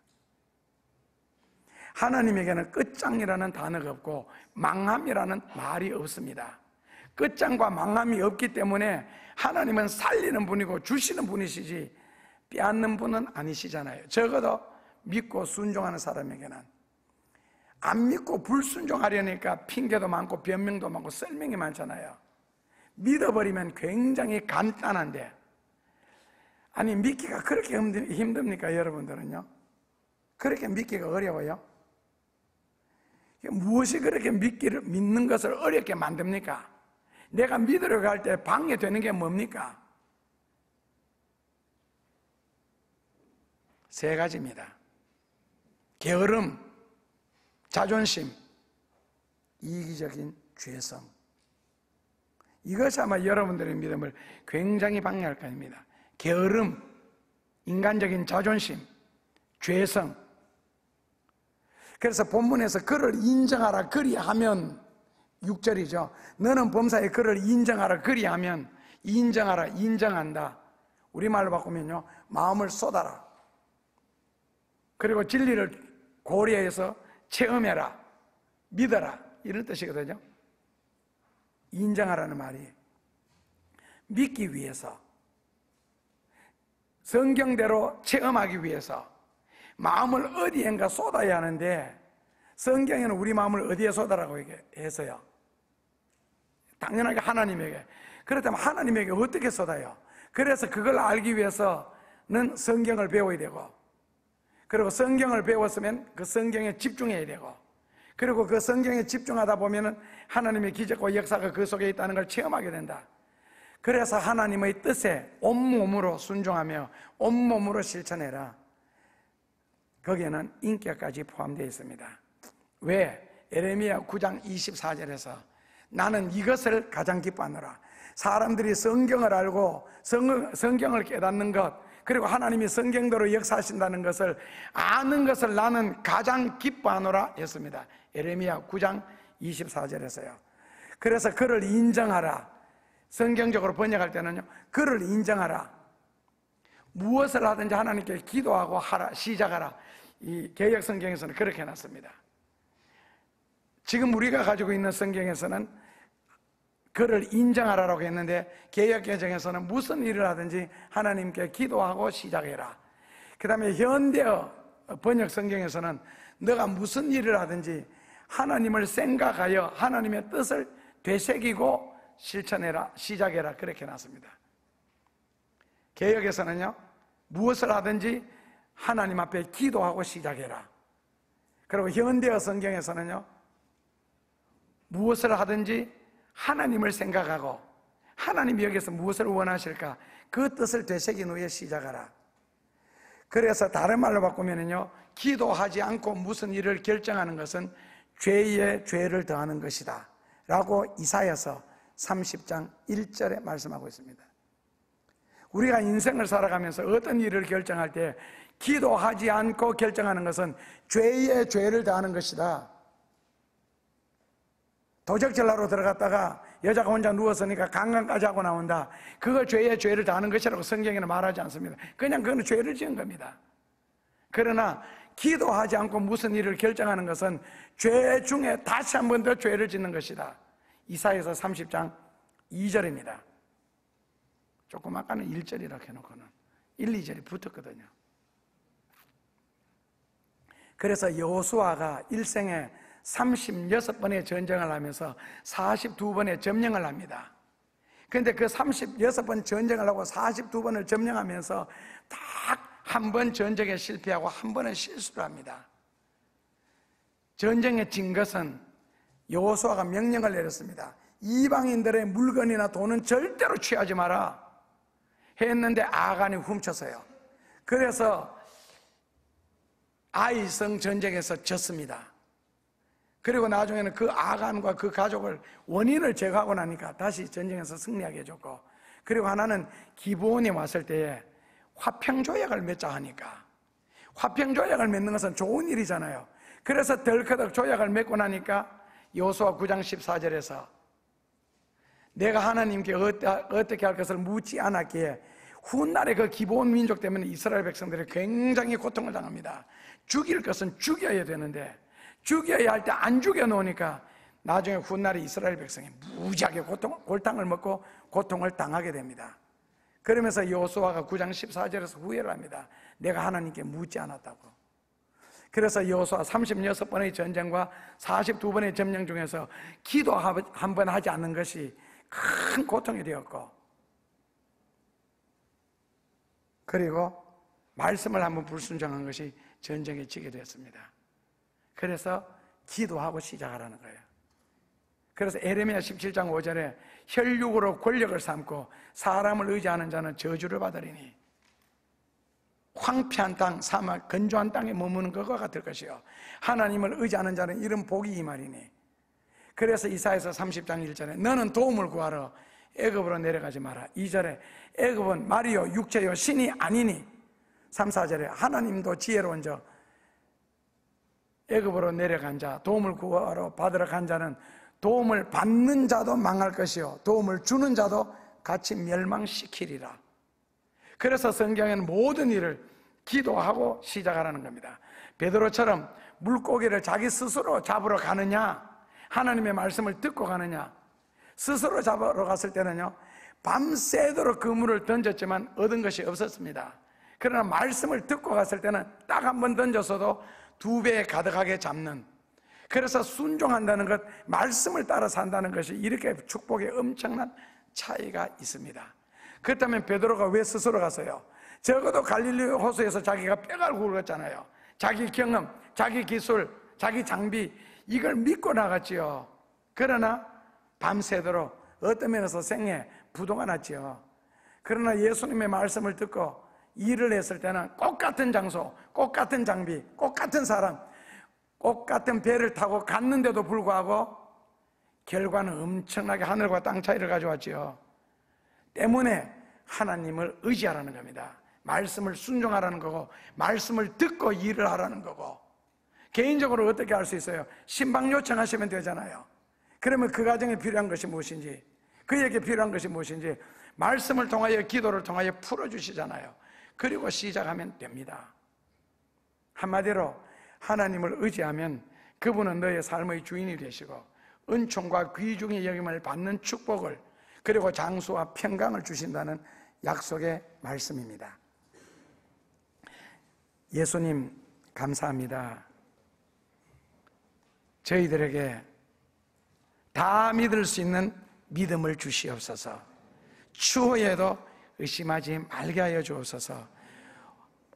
B: 하나님에게는 끝장이라는 단어가 없고 망함이라는 말이 없습니다. 끝장과 망함이 없기 때문에 하나님은 살리는 분이고 주시는 분이시지 빼앗는 분은 아니시잖아요. 적어도 믿고 순종하는 사람에게는. 안 믿고 불순종하려니까 핑계도 많고 변명도 많고 설명이 많잖아요. 믿어버리면 굉장히 간단한데, 아니 믿기가 그렇게 힘듭니까 여러분들은요? 그렇게 믿기가 어려워요? 무엇이 그렇게 믿는 것을 어렵게 만듭니까? 내가 믿으려고 할 때 방해되는 게 뭡니까? 세 가지입니다. 게으름, 자존심, 이기적인 죄성. 이것이 아마 여러분들의 믿음을 굉장히 방해할 것입니다. 게으름, 인간적인 자존심, 죄성. 그래서 본문에서 그를 인정하라 그리하면, 6절이죠. 너는 범사에 그를 인정하라 그리하면, 인정하라, 인정한다. 우리말로 바꾸면요, 마음을 쏟아라. 그리고 진리를 고려해서 체험해라, 믿어라, 이런 뜻이거든요. 인정하라는 말이 믿기 위해서, 성경대로 체험하기 위해서 마음을 어디엔가 쏟아야 하는데, 성경에는 우리 마음을 어디에 쏟아라고 해서요? 당연하게 하나님에게. 그렇다면 하나님에게 어떻게 쏟아요? 그래서 그걸 알기 위해서는 성경을 배워야 되고, 그리고 성경을 배웠으면 그 성경에 집중해야 되고, 그리고 그 성경에 집중하다 보면은 하나님의 기적과 역사가 그 속에 있다는 걸 체험하게 된다. 그래서 하나님의 뜻에 온몸으로 순종하며 온몸으로 실천해라. 거기에는 인격까지 포함되어 있습니다. 왜? 예레미야 9장 24절에서 나는 이것을 가장 기뻐하노라. 사람들이 성경을 알고 성경을 깨닫는 것, 그리고 하나님이 성경대로 역사하신다는 것을 아는 것을 나는 가장 기뻐하노라 했습니다. 예레미야 9장 24절에서요. 그래서 그를 인정하라. 성경적으로 번역할 때는요, 그를 인정하라. 무엇을 하든지 하나님께 기도하고 하라, 시작하라. 이 개역 성경에서는 그렇게 해놨습니다. 지금 우리가 가지고 있는 성경에서는 그를 인정하라라고 했는데, 개역 개정에서는 무슨 일을 하든지 하나님께 기도하고 시작해라. 그 다음에 현대어 번역 성경에서는 너가 무슨 일을 하든지 하나님을 생각하여 하나님의 뜻을 되새기고 실천해라, 시작해라, 그렇게 해놨습니다. 개역에서는요, 무엇을 하든지 하나님 앞에 기도하고 시작해라. 그리고 현대어 성경에서는요, 무엇을 하든지 하나님을 생각하고 하나님이 여기서 무엇을 원하실까 그 뜻을 되새긴 후에 시작하라. 그래서 다른 말로 바꾸면요, 기도하지 않고 무슨 일을 결정하는 것은 죄에 죄를 더하는 것이다 라고 이사야서 30장 1절에 말씀하고 있습니다. 우리가 인생을 살아가면서 어떤 일을 결정할 때 기도하지 않고 결정하는 것은 죄에 죄를 더하는 것이다. 도적질하러 들어갔다가 여자가 혼자 누웠으니까 강간까지 하고 나온다. 그거 죄에 죄를 더하는 것이라고 성경에는 말하지 않습니다. 그냥 그건 죄를 지은 겁니다. 그러나 기도하지 않고 무슨 일을 결정하는 것은 죄 중에 다시 한 번 더 죄를 짓는 것이다. 이사야서 30장 2절입니다. 조금 아까는 1절이라고 해놓고는 1, 2절이 붙었거든요. 그래서 여호수아가 일생에 36번의 전쟁을 하면서 42번의 점령을 합니다. 그런데 그 36번 전쟁을 하고 42번을 점령하면서 딱 한 번 전쟁에 실패하고 한 번은 실수를 합니다. 전쟁에 진 것은 여호수아가 명령을 내렸습니다. 이방인들의 물건이나 돈은 절대로 취하지 마라 했는데 아간이 훔쳐서요. 그래서 아이성 전쟁에서 졌습니다. 그리고 나중에는 그 아간과 그 가족을 원인을 제거하고 나니까 다시 전쟁에서 승리하게 해줬고, 그리고 하나는 기브온에 왔을 때에 화평조약을 맺자 하니까, 화평조약을 맺는 것은 좋은 일이잖아요. 그래서 덜커덕 조약을 맺고 나니까 여호수아 9장 14절에서 내가 하나님께 어떻게 할 것을 묻지 않았기에 훗날에 그 기브온 민족 때문에 이스라엘 백성들이 굉장히 고통을 당합니다. 죽일 것은 죽여야 되는데 죽여야 할 때 안 죽여 놓으니까 나중에 훗날에 이스라엘 백성이 무지하게 골탕을 먹고 고통을 당하게 됩니다. 그러면서 여호수아가 9장 14절에서 후회를 합니다. 내가 하나님께 묻지 않았다고. 그래서 여호수아 36번의 전쟁과 42번의 점령 중에서 기도 한 번 하지 않는 것이 큰 고통이 되었고, 그리고 말씀을 한번 불순종한 것이 전쟁에 지게 되었습니다. 그래서 기도하고 시작하라는 거예요. 그래서 에레미야 17장 5절에 혈육으로 권력을 삼고 사람을 의지하는 자는 저주를 받으리니 황폐한 땅, 사막, 건조한 땅에 머무는 것과 같을 것이요 하나님을 의지하는 자는 이런 복이 이 말이니. 그래서 이사야서 30장 1절에 너는 도움을 구하러 애굽으로 내려가지 마라. 2절에 애굽은 말이요 육체요 신이 아니니. 3, 4절에 하나님도 지혜로운 자 애굽으로 내려간 자, 도움을 구하러 받으러 간 자는 도움을 받는 자도 망할 것이요 도움을 주는 자도 같이 멸망시키리라. 그래서 성경에는 모든 일을 기도하고 시작하라는 겁니다. 베드로처럼 물고기를 자기 스스로 잡으러 가느냐, 하나님의 말씀을 듣고 가느냐. 스스로 잡으러 갔을 때는요, 밤새도록 그물을 던졌지만 얻은 것이 없었습니다. 그러나 말씀을 듣고 갔을 때는 딱 한 번 던졌어도 2배 가득하게 잡는. 그래서 순종한다는 것, 말씀을 따라 산다는 것이 이렇게 축복에 엄청난 차이가 있습니다. 그렇다면 베드로가 왜 스스로 갔어요? 적어도 갈릴리 호수에서 자기가 뼈가 굵었잖아요. 자기 경험, 자기 기술, 자기 장비, 이걸 믿고 나갔지요. 그러나 밤새도록 어떤 면에서 생애 부도가 났지요. 그러나 예수님의 말씀을 듣고 일을 했을 때는 꼭 같은 장소, 꼭 같은 장비, 꼭 같은 사람, 꼭 같은 배를 타고 갔는데도 불구하고 결과는 엄청나게 하늘과 땅 차이를 가져왔지요. 때문에 하나님을 의지하라는 겁니다. 말씀을 순종하라는 거고, 말씀을 듣고 일을 하라는 거고, 개인적으로 어떻게 할 수 있어요? 신방 요청하시면 되잖아요. 그러면 그 가정에 필요한 것이 무엇인지, 그에게 필요한 것이 무엇인지 말씀을 통하여, 기도를 통하여 풀어주시잖아요. 그리고 시작하면 됩니다. 한마디로 하나님을 의지하면 그분은 너의 삶의 주인이 되시고 은총과 귀중의 여김을 받는 축복을, 그리고 장수와 평강을 주신다는 약속의 말씀입니다. 예수님 감사합니다. 저희들에게 다 믿을 수 있는 믿음을 주시옵소서. 추후에도 의심하지 말게 하여 주옵소서.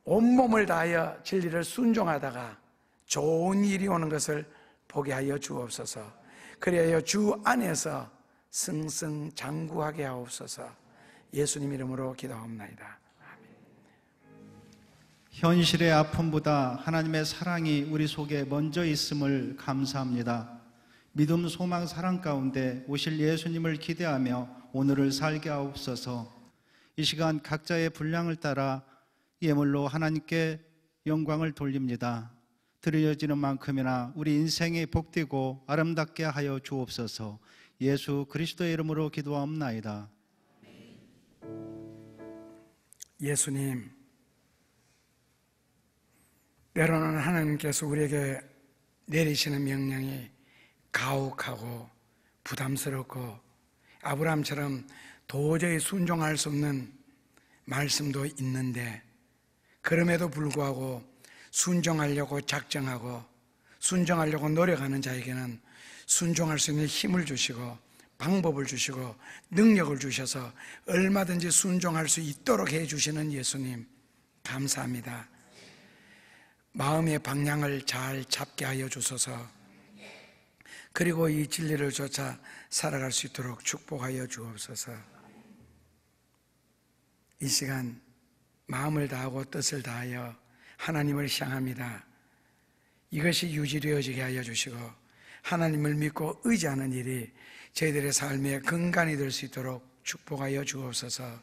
B: 온몸을 다하여 진리를 순종하다가 좋은 일이 오는 것을 보게 하여 주옵소서. 그리하여 주 안에서 승승장구하게 하옵소서. 예수님 이름으로 기도하옵나이다.
C: 현실의 아픔보다 하나님의 사랑이 우리 속에 먼저 있음을 감사합니다. 믿음, 소망, 사랑 가운데 오실 예수님을 기대하며 오늘을 살게 하옵소서. 이 시간 각자의 분량을 따라 예물로 하나님께 영광을 돌립니다. 드려지는 만큼이나 우리 인생이 복되고 아름답게 하여 주옵소서. 예수 그리스도의 이름으로 기도하옵나이다.
B: 예수님, 때로는 하나님께서 우리에게 내리시는 명령이 가혹하고 부담스럽고 아브라함처럼 도저히 순종할 수 없는 말씀도 있는데, 그럼에도 불구하고 순종하려고 작정하고 순종하려고 노력하는 자에게는 순종할 수 있는 힘을 주시고 방법을 주시고 능력을 주셔서 얼마든지 순종할 수 있도록 해주시는 예수님 감사합니다. 마음의 방향을 잘 잡게 하여 주소서. 그리고 이 진리를 쫓아 살아갈 수 있도록 축복하여 주옵소서. 이 시간 마음을 다하고 뜻을 다하여 하나님을 향합니다. 이것이 유지되어지게 하여 주시고 하나님을 믿고 의지하는 일이 저희들의 삶의 근간이 될 수 있도록 축복하여 주옵소서.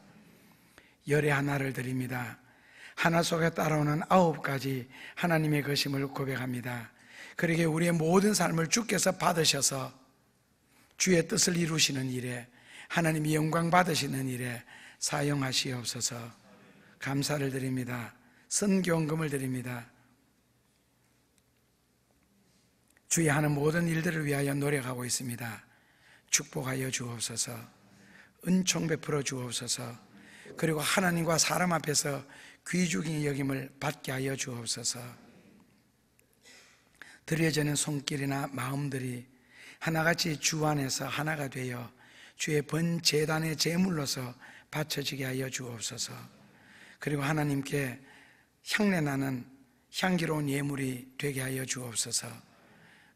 B: 열의 하나를 드립니다. 하나 속에 따라오는 9가지 하나님의 것임을 고백합니다. 그러기에 우리의 모든 삶을 주께서 받으셔서 주의 뜻을 이루시는 일에, 하나님이 영광 받으시는 일에 사용하시옵소서. 감사를 드립니다. 선교원금을 드립니다. 주의 하는 모든 일들을 위하여 노력하고 있습니다. 축복하여 주옵소서. 은총 베풀어 주옵소서. 그리고 하나님과 사람 앞에서 귀중히 여김을 받게 하여 주옵소서. 드려지는 손길이나 마음들이 하나같이 주 안에서 하나가 되어 주의 번제단의 제물로서 바쳐지게 하여 주옵소서. 그리고 하나님께 향내나는 향기로운 예물이 되게 하여 주옵소서.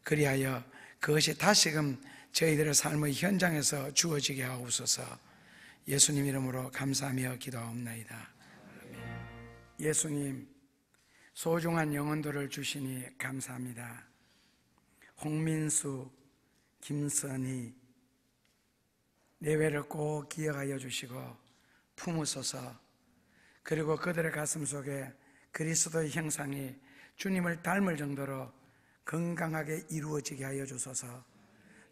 B: 그리하여 그것이 다시금 저희들의 삶의 현장에서 주어지게 하옵소서. 예수님 이름으로 감사하며 기도하옵나이다. 예수님, 소중한 영혼들을 주시니 감사합니다. 홍민수, 김선희, 내외를 꼭 기억하여 주시고 품으소서. 그리고 그들의 가슴 속에 그리스도의 형상이 주님을 닮을 정도로 건강하게 이루어지게 하여 주소서.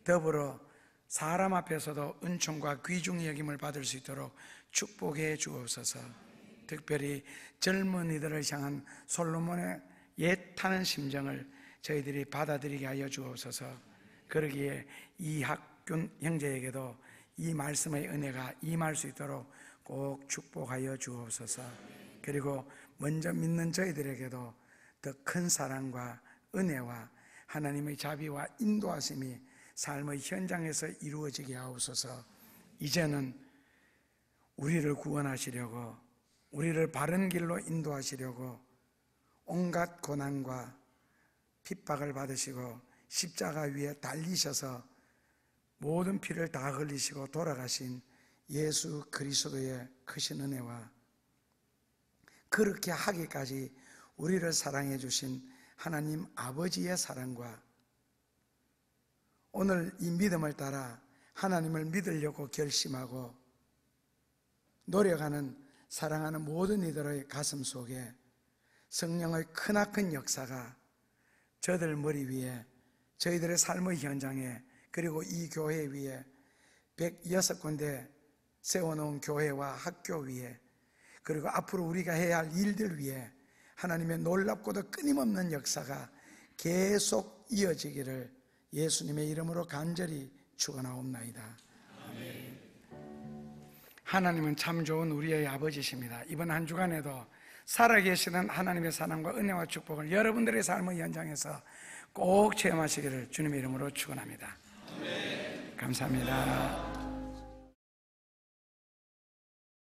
B: 더불어 사람 앞에서도 은총과 귀중히 여김을 받을 수 있도록 축복해 주옵소서. 특별히 젊은이들을 향한 솔로몬의 애타는 심정을 저희들이 받아들이게 하여 주옵소서. 그러기에 이학균 형제에게도 이 말씀의 은혜가 임할 수 있도록 꼭 축복하여 주옵소서. 그리고 먼저 믿는 저희들에게도 더 큰 사랑과 은혜와 하나님의 자비와 인도하심이 삶의 현장에서 이루어지게 하옵소서. 이제는 우리를 구원하시려고, 우리를 바른 길로 인도하시려고 온갖 고난과 핍박을 받으시고 십자가 위에 달리셔서 모든 피를 다 흘리시고 돌아가신 예수 그리스도의 크신 은혜와 그렇게 하기까지 우리를 사랑해 주신 하나님 아버지의 사랑과 오늘 이 믿음을 따라 하나님을 믿으려고 결심하고 노력하는 사랑하는 모든 이들의 가슴 속에 성령의 크나큰 역사가 저들 머리 위에, 저희들의 삶의 현장에, 그리고 이 교회 위에 106군데 세워놓은 교회와 학교 위에, 그리고 앞으로 우리가 해야 할 일들 위에 하나님의 놀랍고도 끊임없는 역사가 계속 이어지기를 예수님의 이름으로 간절히 축원하옵나이다. 아멘. 하나님은 참 좋은 우리의 아버지십니다. 이번 한 주간에도 살아계시는 하나님의 사랑과 은혜와 축복을 여러분들의 삶의 현장에서 꼭 체험하시기를 주님의 이름으로 축원합니다. 아멘. 감사합니다.